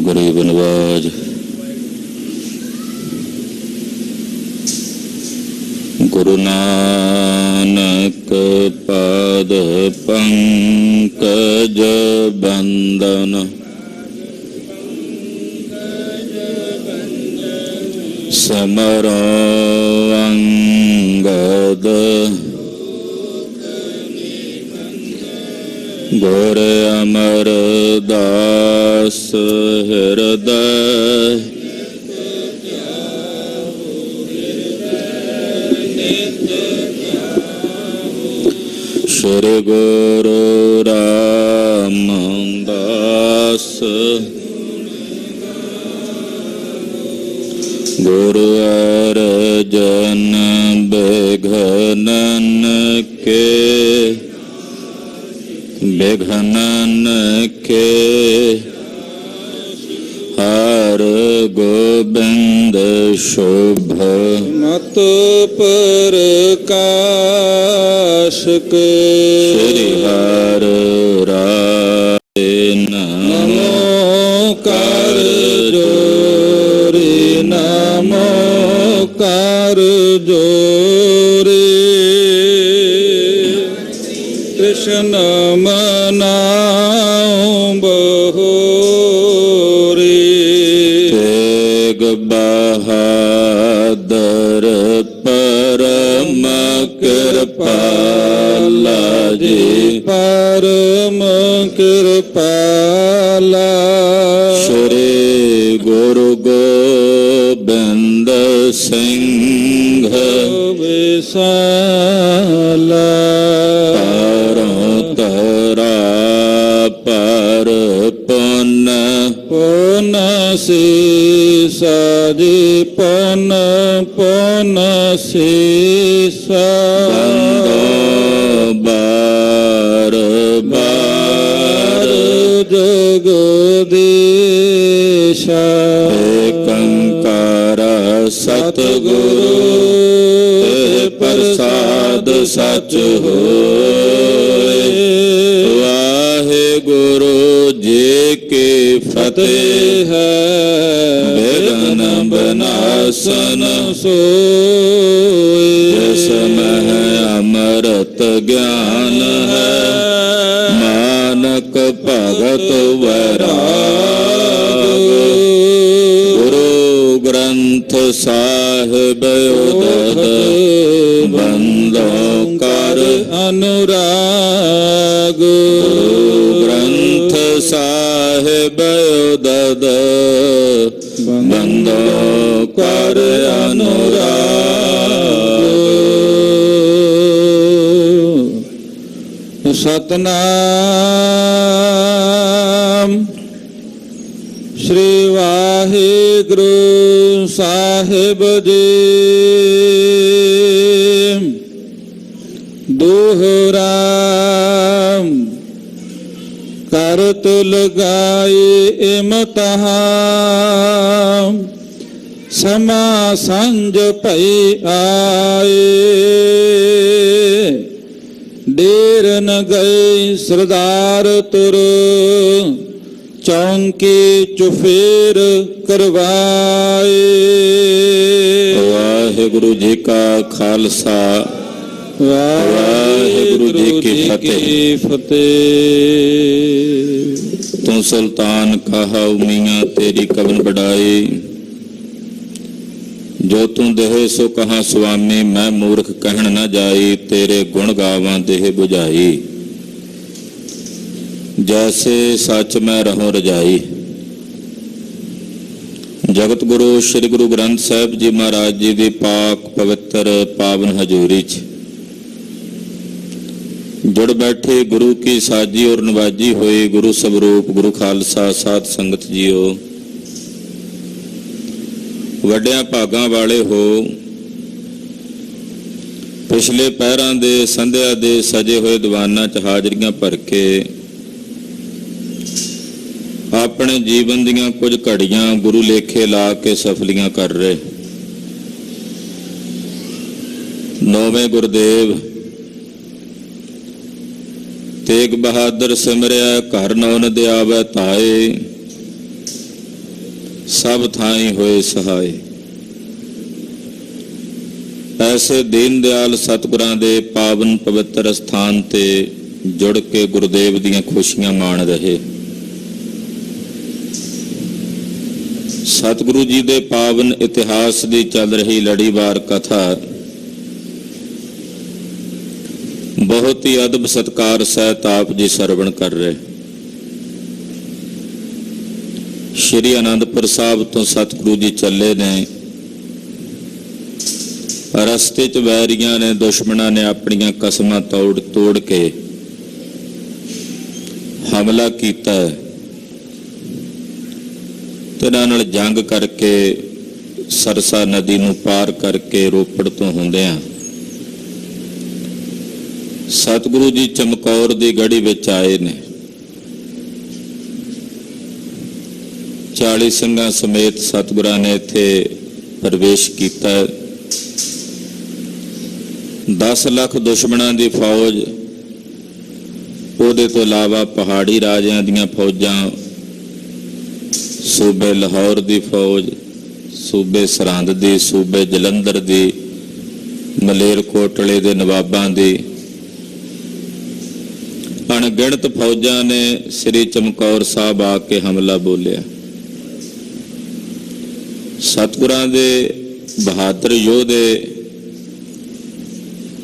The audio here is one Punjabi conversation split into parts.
गरीब नवाज। गुरु नानक पाद पंकज बंदन, समरो अंगद गुर अमर दास हृदय, श्री गुरु रामदास गुरु अर्जन बेघनन के, बेघनन के हर गोबिंद शुभ मत प्रकाश के, श्री हर राय नमो कर जोरे, नमो कर जोरे। कृष्ण मनाऊं बहोरे, तेग बहादुर परम कृपाला जी, परम कृपाला। श्री गुरु गोबिंद सिंह विशाला, पर पुन पुन सीसा जी, पुन पुन सीसा। बार बार जगदीशा, कंकार सतगुरु प्रसाद सच होए। वाहेगुरु जी की फतेह है, विघ्न विनाशन सोए। जिसमें अमृत ज्ञान है, मानक भगत वैराग। गुरु ग्रंथ साहिब उदद बंदों कर अनुराग। ग्रंथ साहिब उदद बंदों कर अनुराग। सतनाम श्री वाहिगुरु साहिब जी। दोहराम करत लगाए इम्तिहान, समा संज पई आए। देर न गए सरदार तुर, चौंकी चुफेर करवाए। वाहिगुरु जी का खालसा, वाहिगुरु जी की फतेह। तू सुल्तान कहा मियाँ तेरी कवन बढ़ाई, जो तू देहे सो कहा स्वामी। मैं मूर्ख कहन न जाई, तेरे गुण गावां देह बुझाई। जैसे सच मैं रहूं रजाई। जगत गुरु श्री गुरु ग्रंथ साहिब जी महाराज जी की पाक पवित्र पावन हजूरी च जुड़ बैठे गुरु की साजी और नवाजी हुई गुरु स्वरूप गुरु खालसा साध संगत जीओ। वड्डियां भागां वाले हो, पिछले पैरां दे संध्या दे सजे हुए दीवानां च हाजरियां भर के अपने जीवन दीयां कुछ घड़ियां गुरु लेखे ला के सफलियां कर रहे। नौवें गुरुदेव तेग बहादुर सिमरिया घर नौन दे आवे ताए। ਸਭ ਥਾਈਂ ਹੋਏ ਸਹਾਏ। ਐਸੇ ਦੀਨ ਦਿਆਲ ਸਤਿਗੁਰਾਂ ਦੇ ਪਾਵਨ ਪਵਿੱਤਰ ਸਥਾਨ ਤੇ ਜੁੜ ਕੇ ਗੁਰਦੇਵ ਦੀਆਂ ਖੁਸ਼ੀਆਂ ਮਾਣ ਰਹੇ। ਸਤਿਗੁਰੂ ਜੀ ਦੇ ਪਾਵਨ ਇਤਿਹਾਸ ਦੀ ਚੱਲ ਰਹੀ ਲੜੀਵਾਰ ਕਥਾ ਬਹੁਤ ਹੀ ਅਦਬ ਸਤਿਕਾਰ ਸਹਿਤ ਆਪ ਜੀ ਸਰਵਣ ਕਰ ਰਹੇ। ਸ਼੍ਰੀ ਅਨੰਦਪੁਰ ਸਾਹਿਬ ਤੋਂ ਸਤਿਗੁਰੂ ਜੀ ਚੱਲੇ ਨੇ। ਰਸਤੇ 'ਚ ਵੈਰੀਆਂ ਨੇ, ਦੁਸ਼ਮਣਾਂ ਨੇ ਆਪਣੀਆਂ ਕਸਮਾਂ ਤੋੜ ਕੇ ਹਮਲਾ ਕੀਤਾ ਤੇ ਇਹਨਾਂ ਨਾਲ ਜੰਗ ਕਰਕੇ ਸਰਸਾ ਨਦੀ ਨੂੰ ਪਾਰ ਕਰਕੇ ਰੋਪੜ ਤੋਂ ਹੁੰਦਿਆਂ ਸਤਿਗੁਰੂ ਜੀ ਚਮਕੌਰ ਦੀ ਗੜੀ ਵਿੱਚ ਆਏ ਨੇ। 40 ਸਿੰਘਾਂ ਸਮੇਤ ਸਤਿਗੁਰਾਂ ਨੇ ਇੱਥੇ ਪ੍ਰਵੇਸ਼ ਕੀਤਾ। 10 ਲੱਖ ਦੁਸ਼ਮਣਾਂ ਦੀ ਫੌਜ, ਉਹਦੇ ਤੋਂ ਇਲਾਵਾ ਪਹਾੜੀ ਰਾਜਿਆਂ ਦੀਆਂ ਫੌਜਾਂ, ਸੂਬੇ ਲਾਹੌਰ ਦੀ ਫੌਜ, ਸੂਬੇ ਸਰਹੰਦ ਦੀ, ਸੂਬੇ ਜਲੰਧਰ ਦੀ, ਮਲੇਰਕੋਟਲੇ ਦੇ ਨਵਾਬਾਂ ਦੀ ਅਣਗਿਣਤ ਫੌਜਾਂ ਨੇ ਸ੍ਰੀ ਚਮਕੌਰ ਸਾਹਿਬ ਆ ਕੇ ਹਮਲਾ ਬੋਲਿਆ। ਸਤਿਗੁਰਾਂ ਦੇ ਬਹਾਦਰ ਯੋਧੇ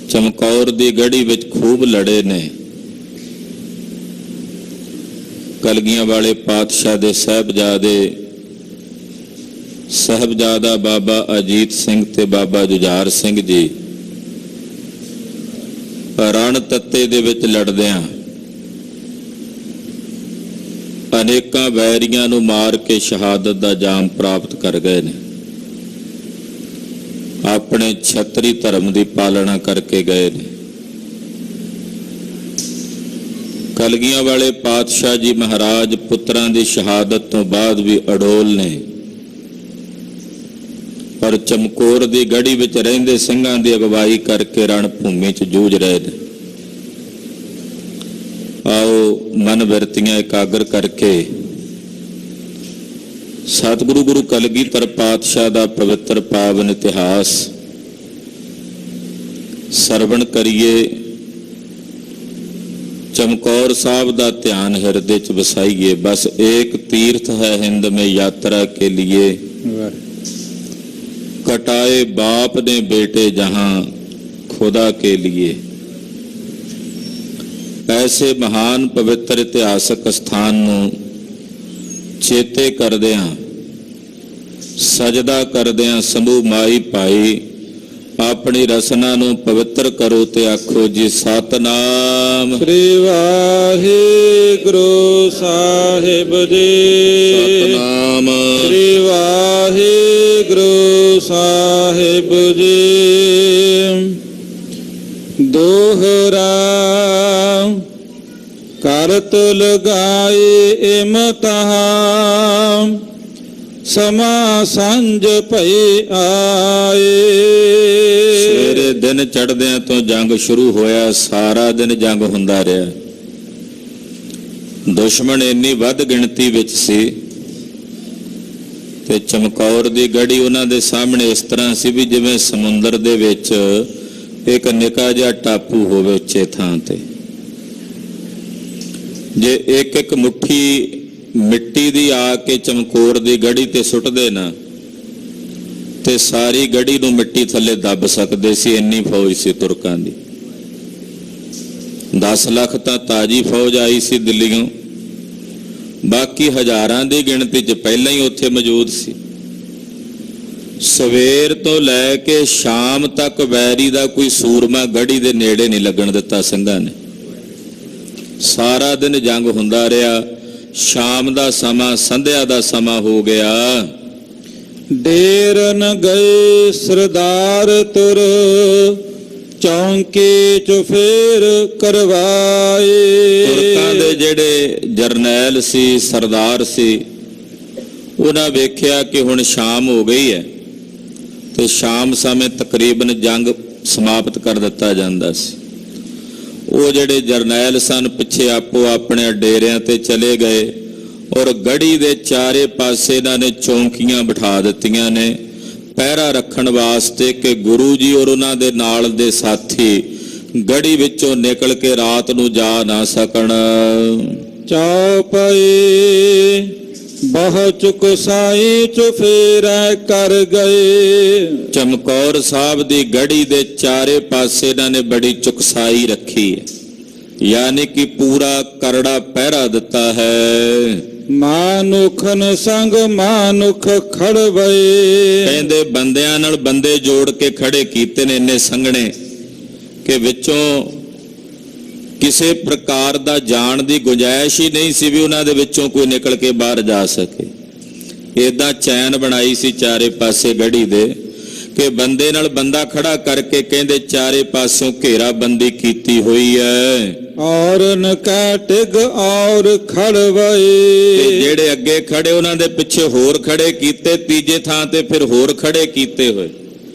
ਚਮਕੌਰ ਦੀ ਗੜੀ ਵਿੱਚ ਖੂਬ ਲੜੇ ਨੇ। ਕਲਗੀਆਂ ਵਾਲੇ ਪਾਤਸ਼ਾਹ ਦੇ ਸਾਹਿਬਜ਼ਾਦਾ ਬਾਬਾ ਅਜੀਤ ਸਿੰਘ ਤੇ ਬਾਬਾ ਜੁਝਾਰ ਸਿੰਘ ਜੀ ਰਣ ਤੱਤੇ ਦੇ ਵਿੱਚ ਲੜਦਿਆਂ ਅਨੇਕਾਂ ਵੈਰੀਆਂ ਨੂੰ ਮਾਰ ਕੇ ਸ਼ਹਾਦਤ ਦਾ ਜਾਮ ਪ੍ਰਾਪਤ ਕਰ ਗਏ ਨੇ। ਆਪਣੇ ਛਤਰੀ ਧਰਮ ਦੀ ਪਾਲਣਾ ਕਰਕੇ ਗਏ ਨੇ। ਕਲਗੀਆਂ ਵਾਲੇ ਪਾਤਸ਼ਾਹ ਜੀ ਮਹਾਰਾਜ ਪੁੱਤਰਾਂ ਦੀ ਸ਼ਹਾਦਤ ਤੋਂ ਬਾਅਦ ਵੀ ਅਡੋਲ ਨੇ, ਪਰ ਚਮਕੌਰ ਦੀ ਗੜੀ ਵਿੱਚ ਰਹਿੰਦੇ ਸਿੰਘਾਂ ਦੀ ਅਗਵਾਈ ਕਰਕੇ ਰਣ ਭੂਮੀ 'ਚ ਜੂਝ ਰਹੇ ਨੇ। ਆਓ ਮਨ ਬਿਰਤੀਆਂ ਇਕਾਗਰ ਕਰਕੇ ਸਤਿਗੁਰੂ ਗੁਰੂ ਕਲਗੀਧਰ ਪਾਤਸ਼ਾਹ ਦਾ ਪਵਿੱਤਰ ਪਾਵਨ ਇਤਿਹਾਸ ਸਰਵਣ ਕਰੀਏ। ਚਮਕੌਰ ਸਾਹਿਬ ਦਾ ਧਿਆਨ ਹਿਰਦੇ 'ਚ ਵਸਾਈਏ। ਬਸ ਏਕ ਤੀਰਥ ਹੈ ਹਿੰਦ ਮੇਂ ਯਾਤਰਾ ਕੇ लिए, कटाए बाप ने बेटे जहां खुदा के लिए। ऐसे महान पवित्र इतिहासक स्थान ਨੂੰ ਚੇਤੇ ਕਰਦਿਆਂ ਸਜਦਾ ਕਰਦਿਆਂ ਸਮੂਹ ਮਾਈ ਭਾਈ ਆਪਣੀ ਰਸਨਾ ਨੂੰ ਪਵਿੱਤਰ ਕਰੋ ਤੇ ਆਖੋ ਜੀ ਸਤਨਾਮ ਸ੍ਰੀ ਵਾਹਿਗੁਰੂ ਸਾਹਿਬ ਜੀ। ਸਤਨਾਮ ਸ੍ਰੀ ਵਾਹਿਗੁਰੂ ਸਾਹਿਬ ਜੀ। ਦੋਹਰਾ ਕਰਤ ਲਗਾਏ ਇਮਤਿਹਾਨ, ਸਮਾ ਸੰਜ ਭਈ ਆਏ। ਸਵੇਰੇ ਦਿਨ ਚੜ੍ਹਦਿਆਂ ਤੋਂ ਜੰਗ ਸ਼ੁਰੂ ਹੋਇਆ। ਸਾਰਾ ਦਿਨ ਜੰਗ ਹੁੰਦਾ ਰਿਹਾ। ਦੁਸ਼ਮਣ ਇੰਨੀ ਵੱਧ ਗਿਣਤੀ ਵਿੱਚ ਸੀ ਤੇ ਚਮਕੌਰ ਦੀ ਗੜੀ ਉਹਨਾਂ ਦੇ ਸਾਹਮਣੇ ਇਸ ਤਰ੍ਹਾਂ ਸੀ ਵੀ ਜਿਵੇਂ ਸਮੁੰਦਰ ਦੇ ਵਿੱਚ ਇੱਕ ਨਿੱਕਾ ਜਿਹਾ ਟਾਪੂ ਹੋਵੇ ਉੱਚੇ ਥਾਂ ਤੇ। ਜੇ ਇੱਕ ਇੱਕ ਮੁੱਠੀ ਮਿੱਟੀ ਦੀ ਆ ਕੇ ਚਮਕੌਰ ਦੀ ਗੜੀ ਤੇ ਸੁੱਟਦੇ ਨਾ ਤੇ ਸਾਰੀ ਗੜੀ ਨੂੰ ਮਿੱਟੀ ਥੱਲੇ ਦੱਬ ਸਕਦੇ ਸੀ। ਇੰਨੀ ਫੌਜ ਸੀ ਤੁਰਕਾਂ ਦੀ। 10 ਲੱਖ ਤਾਂ ਤਾਜੀ ਫੌਜ ਆਈ ਸੀ ਦਿੱਲੀੋਂ, ਬਾਕੀ ਹਜ਼ਾਰਾਂ ਦੀ ਗਿਣਤੀ 'ਚ ਪਹਿਲਾਂ ਹੀ ਉੱਥੇ ਮੌਜੂਦ ਸੀ। ਸਵੇਰ ਤੋਂ ਲੈ ਕੇ ਸ਼ਾਮ ਤੱਕ ਵੈਰੀ ਦਾ ਕੋਈ ਸੂਰਮਾ ਗੜੀ ਦੇ ਨੇੜੇ ਨਹੀਂ ਲੱਗਣ ਦਿੱਤਾ ਸਿੰਘਾਂ ਨੇ। ਸਾਰਾ ਦਿਨ ਜੰਗ ਹੁੰਦਾ ਰਿਹਾ। ਸ਼ਾਮ ਦਾ ਸਮਾਂ, ਸੰਧਿਆ ਦਾ ਸਮਾਂ ਹੋ ਗਿਆ। ਡੇਰਨ ਗਏ ਸਰਦਾਰ ਤੁਰ, ਚੌਂਕੇ 'ਚ ਫੇਰ ਕਰਵਾਏ। ਤੁਰਕਾਂ ਦੇ ਜਿਹੜੇ ਜਰਨੈਲ ਸੀ, ਸਰਦਾਰ ਸੀ, ਉਹਨਾਂ ਵੇਖਿਆ ਕਿ ਹੁਣ ਸ਼ਾਮ ਹੋ ਗਈ ਹੈ ਤੇ ਸ਼ਾਮ ਸਮੇਂ ਤਕਰੀਬਨ ਜੰਗ ਸਮਾਪਤ ਕਰ ਦਿੱਤਾ ਜਾਂਦਾ ਸੀ। ਉਹ ਜਿਹੜੇ ਜਰਨੈਲ ਸਨ ਪਿੱਛੇ ਆਪੋ ਆਪਣੇ ਡੇਰਿਆਂ ਤੇ ਚਲੇ ਗਏ। ਔਰ ਗੜੀ ਦੇ ਚਾਰੇ ਪਾਸੇ ਇਹਨਾਂ ਨੇ ਚੌਂਕੀਆਂ ਬਿਠਾ ਦਿੱਤੀਆਂ ਨੇ ਪਹਿਰਾ ਰੱਖਣ ਵਾਸਤੇ ਕਿ ਗੁਰੂ ਜੀ ਔਰ ਉਹਨਾਂ ਦੇ ਨਾਲ ਦੇ ਸਾਥੀ ਗੜੀ ਵਿੱਚੋਂ ਨਿਕਲ ਕੇ ਰਾਤ ਨੂੰ ਜਾ ਨਾ ਸਕਣ। ਚੌਪਈ ਬਹੁ ਚੁਕਸਾਈ ਚੁਫੇਰੈ ਕਰ ਗਏ। ਚਮਕੌਰ ਸਾਹਿਬ ਦੀ ਗੜੀ ਦੇ ਚਾਰੇ ਪਾਸੇ ਇਹਨਾਂ ਨੇ ਬੜੀ ਚੁਕਸਾਈ ਰੱਖੀ ਹੈ, ਯਾਨੀ ਕਿ ਪੂਰਾ ਕਰੜਾ ਪਹਿਰਾ ਦਿੱਤਾ ਹੈ। ਮਾਨੁਖਨ ਸੰਗ ਮਾਨੁਖ ਖੜਵਏ। ਕਹਿੰਦੇ ਬੰਦਿਆਂ ਨਾਲ ਬੰਦੇ ਜੋੜ ਕੇ ਖੜੇ ਕੀਤੇ ਨੇ ਇੰਨੇ ਸੰਘਣੇ ਕਿ ਵਿੱਚੋਂ ਕਿਸੇ ਪ੍ਰਕਾਰ ਦਾ ਜਾਣ ਦੀ ਗੁੰਜਾਇਸ਼ ਹੀ ਨਹੀਂ ਸੀ ਵੀ ਉਹਨਾਂ ਦੇ ਵਿੱਚੋਂ ਕੋਈ ਨਿਕਲ ਕੇ ਬਾਹਰ ਜਾ ਸਕੇ। ਏਦਾਂ ਚੈਨ ਬਣਾਈ ਸੀ ਚਾਰੇ ਪਾਸੇ ਗੜੀ ਦੇ ਕਿ ਬੰਦੇ ਨਾਲ ਬੰਦਾ ਖੜਾ ਕਰਕੇ ਕਹਿੰਦੇ ਚਾਰੇ ਪਾਸਿਓਂ ਘੇਰਾਬੰਦੀ ਕੀਤੀ ਹੋਈ ਹੈ। ਔਰ ਨਕਾ ਟਿਗ ਔਰ ਖੜਵਏ। ਤੇ ਜਿਹੜੇ ਅੱਗੇ ਖੜੇ ਉਹਨਾਂ ਦੇ ਪਿੱਛੇ ਹੋਰ ਖੜੇ ਕੀਤੇ, ਤੀਜੇ ਥਾਂ ਤੇ ਫਿਰ ਹੋਰ ਖੜੇ ਕੀਤੇ ਹੋਏ।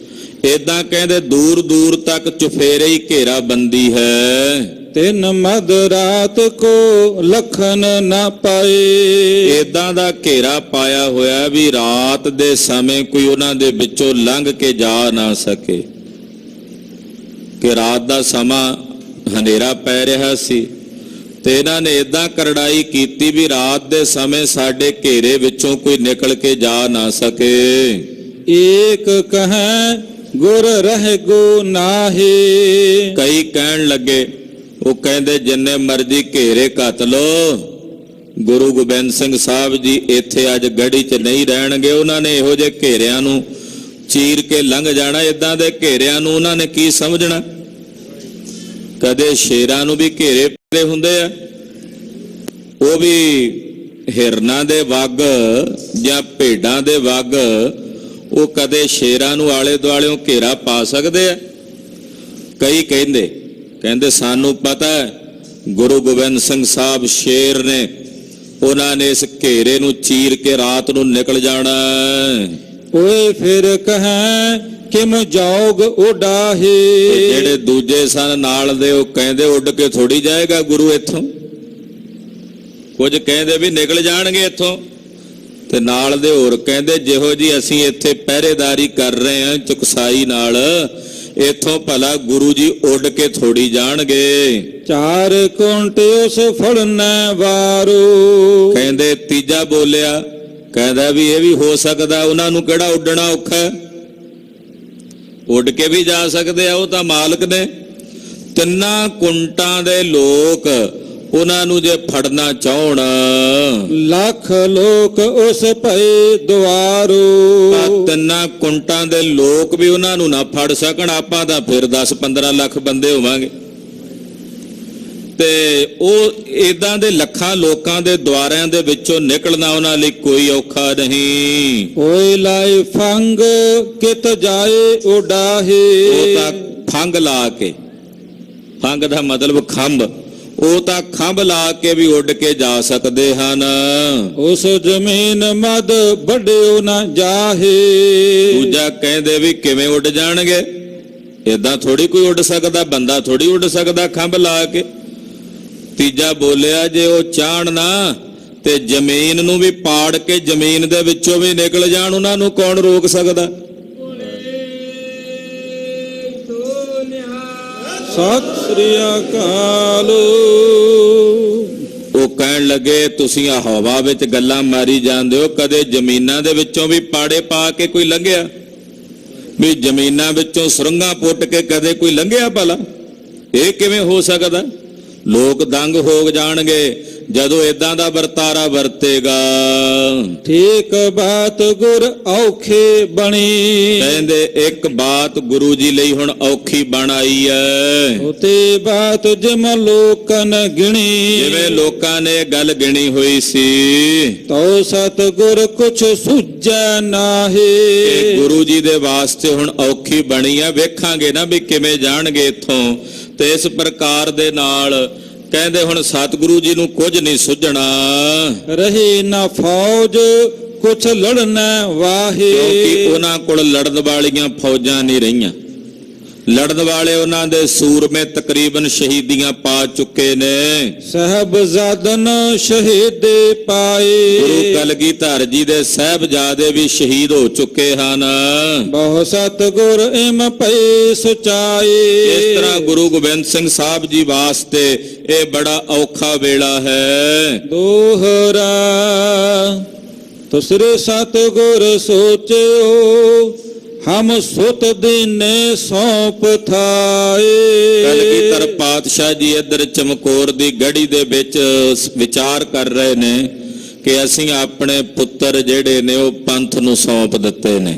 ਏਦਾਂ ਕਹਿੰਦੇ ਦੂਰ ਦੂਰ ਤੱਕ ਚੁਫੇਰੇ ਹੀ ਘੇਰਾਬੰਦੀ ਹੈ। ਤਿੰਨ ਮਦ ਰਾਤ ਕੋ ਲਖਨ ਨਾ ਪਾਏ। ਏਦਾਂ ਦਾ ਘੇਰਾ ਪਾਇਆ ਹੋਇਆ ਵੀ ਰਾਤ ਦੇ ਸਮੇਂ ਕੋਈ ਉਹਨਾਂ ਦੇ ਵਿੱਚੋਂ ਲੰਘ ਕੇ ਜਾ ਨਾ ਸਕੇ, ਕਿ ਰਾਤ ਦਾ ਸਮਾਂ ਹਨੇਰਾ ਪੈ ਰਿਹਾ ਸੀ ਤੇ ਇਹਨਾਂ ਨੇ ਏਦਾਂ ਕਰੜਾਈ ਕੀਤੀ ਵੀ ਰਾਤ ਦੇ ਸਮੇਂ ਸਾਡੇ ਘੇਰੇ ਵਿੱਚੋਂ ਕੋਈ ਨਿਕਲ ਕੇ ਜਾ ਨਾ ਸਕੇ। ਏਕ ਕਹੈ ਗੁਰ ਰਹਿ ਗੋ ਨਾਹੀ। ਕਈ ਕਹਿਣ ਲੱਗੇ, ਉਹ ਕਹਿੰਦੇ ਜਿੰਨੇ ਮਰਜ਼ੀ ਘੇਰੇ ਘੱਤ ਲੋ, ਗੁਰੂ ਗੋਬਿੰਦ ਸਿੰਘ ਸਾਹਿਬ ਜੀ ਇੱਥੇ ਅੱਜ ਗੜੀ 'ਚ ਨਹੀਂ ਰਹਿਣਗੇ। ਉਹਨਾਂ ਨੇ ਇਹੋ ਜਿਹੇ ਘੇਰਿਆਂ ਨੂੰ ਚੀਰ ਕੇ ਲੰਘ ਜਾਣਾ। ਇਦਾਂ ਦੇ ਘੇਰਿਆਂ ਨੂੰ ਉਹਨਾਂ ਨੇ ਕੀ ਸਮਝਣਾ? ਕਦੇ ਸ਼ੇਰਾਂ ਨੂੰ ਵੀ ਘੇਰੇ ਪਏ ਹੁੰਦੇ ਆ, ਉਹ ਵੀ ਹਿਰਨਾਂ ਦੇ ਵੱਗ ਜਾਂ ਭੇਡਾਂ ਦੇ ਵੱਗ, ਉਹ ਕਦੇ ਸ਼ੇਰਾਂ ਨੂੰ ਆਲੇ ਦੁਆਲਿਓਂ ਘੇਰਾ ਪਾ ਸਕਦੇ ਆ? ਕਈ ਕਹਿੰਦੇ ਸਾਨੂੰ ਪਤਾ ਹੈ ਗੁਰੂ ਗੋਬਿੰਦ ਸਿੰਘ ਸਾਹਿਬ ਸ਼ੇਰ ਨੇ, ਉਹਨਾਂ ਨੇ ਇਸ ਘੇਰੇ ਨੂੰ ਚੀਰ ਕੇ ਰਾਤ ਨੂੰ ਨਿਕਲ ਜਾਣਾ। ਓਏ ਫਿਰ ਕਹੈ ਕਿਮ ਜਾਓਗ ਉਡਾਹੇ। ਜਿਹੜੇ ਦੂਜੇ ਸਨ ਨਾਲ ਦੇ, ਉਹ ਕਹਿੰਦੇ ਉੱਡ ਕੇ ਥੋੜੀ ਜਾਏਗਾ ਗੁਰੂ ਇੱਥੋਂ। ਕੁਝ ਕਹਿੰਦੇ ਵੀ ਨਿਕਲ ਜਾਣਗੇ ਇੱਥੋਂ, ਤੇ ਨਾਲ ਦੇ ਹੋਰ ਕਹਿੰਦੇ ਜਿਹੋ ਜੀ ਅਸੀਂ ਇੱਥੇ ਪਹਿਰੇਦਾਰੀ ਕਰ ਰਹੇ ਹਾਂ ਚੁਕਸਾਈ ਨਾਲ, ਇੱਥੋਂ ਭਲਾ ਗੁਰੂ ਜੀ ਉੱਡ ਕੇ ਥੋੜੀ ਜਾਣਗੇ। ਚਾਰ ਕੁੰਟੇ ਉਸ ਫੜਨੈ ਵਾਰੂ। ਕਹਿੰਦੇ ਤੀਜਾ ਬੋਲਿਆ, ਕਹਿੰਦਾ ਵੀ ਇਹ ਵੀ ਹੋ ਸਕਦਾ, ਉਹਨਾਂ ਨੂੰ ਕਿਹੜਾ ਉੱਡਣਾ ਔਖਾ, ਉੱਡ ਕੇ ਵੀ ਜਾ ਸਕਦੇ ਆ, ਉਹ ਤਾਂ ਮਾਲਕ ਨੇ। ਤਿੰਨਾਂ ਕੁੰਟਾਂ ਦੇ ਲੋਕ ਉਹਨਾਂ ਨੂੰ ਜੇ ਫੜਨਾ ਚਾਹਣ, ਲੱਖ ਲੋਕ ਉਸ ਭਏ ਦੁਆਰੂ। ਤਿੰਨਾਂ ਕੁੰਟਾਂ ਦੇ ਲੋਕ ਵੀ ਉਹਨਾਂ ਨੂੰ ਨਾ ਫੜ ਸਕਣ, ਆਪਾਂ ਤਾਂ ਫਿਰ 10-15 ਲੱਖ ਬੰਦੇ ਹੋਵਾਂਗੇ। ਤੇ ਉਹ ਏਦਾਂ ਦੇ ਲੱਖਾਂ ਲੋਕਾਂ ਦੇ ਦੁਆਰਿਆਂ ਦੇ ਵਿੱਚੋਂ ਨਿਕਲਣਾ ਉਹਨਾਂ ਲਈ ਕੋਈ ਔਖਾ ਨਹੀਂ। ਓਏ ਲਾਏ ਫੰਗ ਕਿਤ ਜਾਏ ਉਡਾਹੇ। ਉਹ ਤਾਂ ਫੰਗ ਲਾ ਕੇ, ਫੰਗ ਦਾ ਮਤਲਬ ਖੰਭ, ਉਹ ਤਾਂ ਖੰਭ ਲਾ ਕੇ ਵੀ ਉੱਡ ਕੇ ਜਾ ਸਕਦੇ ਹਨ। ਉਸ ਜ਼ਮੀਨ ਮਦ ਵੱਡਿਓ ਨਾ ਜਾਹੇ। ਦੂਜਾ ਕਹਿੰਦੇ ਵੀ ਕਿਵੇਂ ਉੱਡ ਜਾਣਗੇ, ਏਦਾਂ ਥੋੜੀ ਕੋਈ ਉੱਡ ਸਕਦਾ, ਬੰਦਾ ਥੋੜੀ ਉੱਡ ਸਕਦਾ ਖੰਭ ਲਾ ਕੇ। ਤੀਜਾ ਬੋਲਿਆ ਜੇ ਉਹ ਚਾਹਣ ਨਾ ਤੇ ਜ਼ਮੀਨ ਨੂੰ ਵੀ ਪਾੜ ਕੇ ਜ਼ਮੀਨ ਦੇ ਵਿੱਚੋਂ ਵੀ ਨਿਕਲ ਜਾਣ, ਉਹਨਾਂ ਨੂੰ ਕੌਣ ਰੋਕ ਸਕਦਾ? ਸਤਿ ਸ੍ਰੀ ਅਕਾਲ। ਉਹ ਕਹਿਣ ਲੱਗੇ ਤੁਸੀਂ ਆ ਹਵਾ ਵਿੱਚ ਗੱਲਾਂ ਮਾਰੀ ਜਾਂਦੇ ਹੋ, ਕਦੇ ਜ਼ਮੀਨਾਂ ਦੇ ਵਿੱਚੋਂ ਵੀ ਪਾੜੇ ਪਾ ਕੇ ਕੋਈ ਲੰਘਿਆ? ਵੀ ਜ਼ਮੀਨਾਂ ਵਿੱਚੋਂ ਸੁਰੰਗਾਂ ਪੁੱਟ ਕੇ ਕਦੇ ਕੋਈ ਲੰਘਿਆ ਭਲਾ? ਇਹ ਕਿਵੇਂ ਹੋ ਸਕਦਾ? ਲੋਕ ਦੰਗ ਹੋ ਜਾਣਗੇ ਜਦੋਂ ਇਦਾਂ ਦਾ ਵਰਤਾਰਾ ਵਰਤੇਗਾ। ਠੀਕ ਬਾਤ ਗੁਰ ਔਖੇ ਬਣੀ। ਕਹਿੰਦੇ ਇੱਕ ਬਾਤ ਗੁਰੂ ਜੀ ਲਈ ਹੁਣ ਔਖੀ ਬਣ ਆਈ ਹੈ। ਉਤੇ ਬਾਤ ਜਿਮ ਲੋਕਨ ਗਿਣੀ। ਜਿਵੇਂ ਲੋਕਾਂ ਨੇ ਗੱਲ ਗਿਣੀ ਹੋਈ ਸੀ, ਤੋ ਸਤ ਗੁਰ ਕੁਛ ਸੁਝੈ ਨਾਹੀ। ਇਹ ਗੁਰੂ ਜੀ ਦੇ ਵਾਸਤੇ ਹੁਣ ਔਖੀ ਬਣੀ ਆ। ਵੇਖਾਂਗੇ ਨਾ ਵੀ ਕਿਵੇਂ ਜਾਣਗੇ ਇੱਥੋਂ। ਤੇ ਇਸ ਪ੍ਰਕਾਰ ਦੇ ਨਾਲ ਕਹਿੰਦੇ ਹੁਣ ਸਤਿਗੁਰੂ ਜੀ ਨੂੰ ਕੁਝ ਨਹੀਂ ਸੁਝਣਾ। ਰਹੀ ਨਾ ਫੌਜ ਕੁਛ ਲੜਨਾ ਵਾਹੇ। ਕਿਉਂਕਿ ਉਹਨਾਂ ਕੋਲ ਲੜਨ ਵਾਲੀਆਂ ਫੌਜਾਂ ਨਹੀਂ ਰਹੀਆਂ। ਲੜਨ ਵਾਲੇ ਉਹਨਾਂ ਦੇ ਸੂਰਮੇ ਤਕਰੀਬਨ ਸ਼ਹੀਦੀਆਂ ਪਾ ਚੁੱਕੇ ਨੇ। ਸਹਿਬਜ਼ਾਦਨ ਸ਼ਹੀਦੇ ਪਾਏ। ਗੁਰੂ ਕਲਗੀਧਰ ਜੀ ਦੇ ਸਾਹਿਬਜ਼ਾਦੇ ਵੀ ਸ਼ਹੀਦ ਹੋ ਚੁੱਕੇ ਹਨ। ਬਹੁ ਸਤਿਗੁਰ ਇਮ ਪਏ ਸੁਚਾਏ। ਇਸ ਤਰ੍ਹਾਂ ਗੁਰੂ ਗੋਬਿੰਦ ਸਿੰਘ ਸਾਹਿਬ ਜੀ ਵਾਸਤੇ ਇਹ ਬੜਾ ਔਖਾ ਵੇਲਾ ਹੈ। ਦੋਹਰਾ ਤੁਸਰੇ ਸਤਿਗੁਰ ਸੋਚਿਓ ਹਮ ਸੁਤ ਦੀਨੇ ਸੌਂਪ ਥਾਏ। ਕਲਗੀਧਰ ਪਾਤਸ਼ਾਹ ਜੀ ਇੱਧਰ ਚਮਕੌਰ ਦੀ ਗੜੀ ਦੇ ਵਿੱਚ ਵਿਚਾਰ ਕਰ ਰਹੇ ਨੇ ਕਿ ਅਸੀਂ ਆਪਣੇ ਪੁੱਤਰ ਜਿਹੜੇ ਨੇ ਉਹ ਪੰਥ ਨੂੰ ਸੌਂਪ ਦਿੱਤੇ ਨੇ,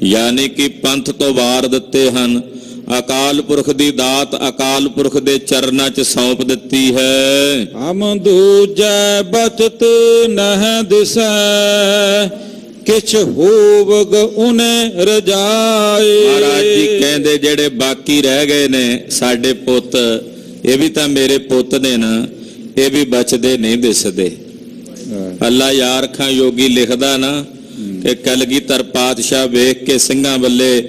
ਯਾਨੀ ਕਿ ਪੰਥ ਤੋਂ ਵਾਰ ਦਿੱਤੇ ਹਨ। ਅਕਾਲ ਪੁਰਖ ਦੀ ਦਾਤ ਅਕਾਲ ਪੁਰਖ ਦੇ ਚਰਨਾਂ 'ਚ ਸੌਂਪ ਦਿੱਤੀ ਹੈ। ਹਮ ਦੂਜੈ ਬਚਤ ਨਹਿ ਦਿਸੈ ਕਿਛ ਹੋਵਗ ਉਨੇ ਰਜਾਏ। ਮਹਾਰਾਜ ਜੀ ਕਹਿੰਦੇ ਜਿਹੜੇ ਬਾਕੀ ਰਹਿ ਗਏ ਨੇ ਸਾਡੇ ਪੁੱਤ, ਇਹ ਵੀ ਤਾਂ ਮੇਰੇ ਪੁੱਤ ਨੇ ਨਾ, ਇਹ ਵੀ ਬਚਦੇ ਨਹੀਂ ਦਿਸਦੇ। ਅੱਲਾ ਯਾਰ ਖਾਂ ਯੋਗੀ ਲਿਖਦਾ ਨਾ ਕਿ ਕਲਗੀਧਰ ਪਾਤਸ਼ਾਹ ਵੇਖ ਕੇ ਸਿੰਘਾਂ ਵੱਲੇ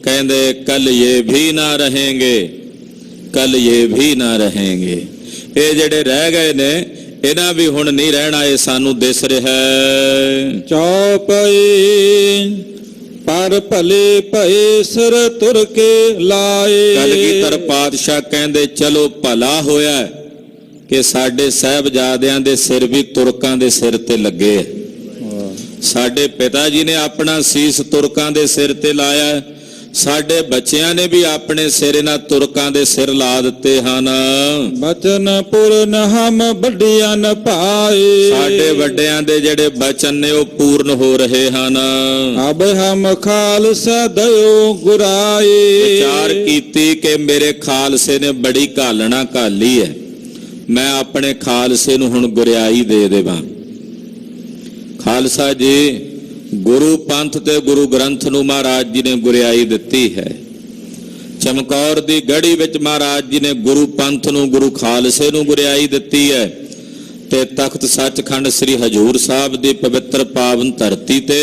ਕਹਿੰਦੇ ਕੱਲ ਇਹ ਵੀ ਨਾ ਰਹੇਂਗੇ, ਕੱਲ ਇਹ ਵੀ ਨਾ ਰਹੇਂਗੇ। ਇਹ ਜਿਹੜੇ ਰਹਿ ਗਏ ਨੇ ਇਹਨਾਂ ਵੀ ਹੁਣ ਨਹੀਂ ਰਹਿਣਾ, ਇਹ ਸਾਨੂੰ ਦਿਸ ਰਿਹਾ। ਚੌਪਈ ਪਰ ਭਲੇ ਭਏ ਸਿਰ ਤੁਰ ਕੇ ਲਾਏ। ਕਲਗੀਧਰ ਪਾਤਸ਼ਾਹ ਕਹਿੰਦੇ ਚਲੋ ਭਲਾ ਹੋਇਆ ਕਿ ਸਾਡੇ ਸਾਹਿਬਜ਼ਾਦਿਆਂ ਦੇ ਸਿਰ ਵੀ ਤੁਰਕਾਂ ਦੇ ਸਿਰ ਤੇ ਲੱਗੇ। ਸਾਡੇ ਪਿਤਾ ਜੀ ਨੇ ਆਪਣਾ ਸੀਸ ਤੁਰਕਾਂ ਦੇ ਸਿਰ ਤੇ ਲਾਇਆ, ਸਾਡੇ ਬੱਚਿਆਂ ਨੇ ਵੀ ਆਪਣੇ ਸਿਰ ਇਹਨਾਂ ਤੁਰਕਾਂ ਦੇ ਸਿਰ ਲਾ ਦਿੱਤੇ ਹਨ। ਬਚਨ ਪੂਰਨ ਹਮ ਵੱਡਿਆਂ ਨ ਪਾਏ। ਸਾਡੇ ਵੱਡਿਆਂ ਦੇ ਜਿਹੜੇ ਬਚਨ ਨੇ ਉਹ ਪੂਰਨ ਹੋ ਰਹੇ ਹਨ। ਅਬ ਹਮ ਖਾਲਸਾ ਦਇਓ ਗੁਰਾਏ। ਵਿਚਾਰ ਕੀਤੀ ਕਿ ਮੇਰੇ ਖਾਲਸੇ ਨੇ ਬੜੀ ਘਾਲਣਾ ਘਾਲੀ ਹੈ, ਮੈਂ ਆਪਣੇ ਖਾਲਸੇ ਨੂੰ ਹੁਣ ਗੁਰਿਆਈ ਦੇ ਦੇਵਾਂ। ਖਾਲਸਾ ਜੀ ਗੁਰੂ ਪੰਥ ਤੇ ਗੁਰੂ ਗ੍ਰੰਥ ਨੂੰ ਮਹਾਰਾਜ ਜੀ ਨੇ ਗੁਰਿਆਈ ਦਿੱਤੀ ਹੈ। ਚਮਕੌਰ ਦੀ ਗੜੀ ਵਿੱਚ ਮਹਾਰਾਜ ਜੀ ਨੇ ਗੁਰੂ ਪੰਥ ਨੂੰ ਗੁਰੂ ਖਾਲਸੇ ਨੂੰ ਗੁਰਿਆਈ ਦਿੱਤੀ ਹੈ ਤੇ ਤਖਤ ਸੱਚਖੰਡ ਸ੍ਰੀ ਹਜੂਰ ਸਾਹਿਬ ਦੀ ਪਵਿੱਤਰ ਪਾਵਨ ਧਰਤੀ ਤੇ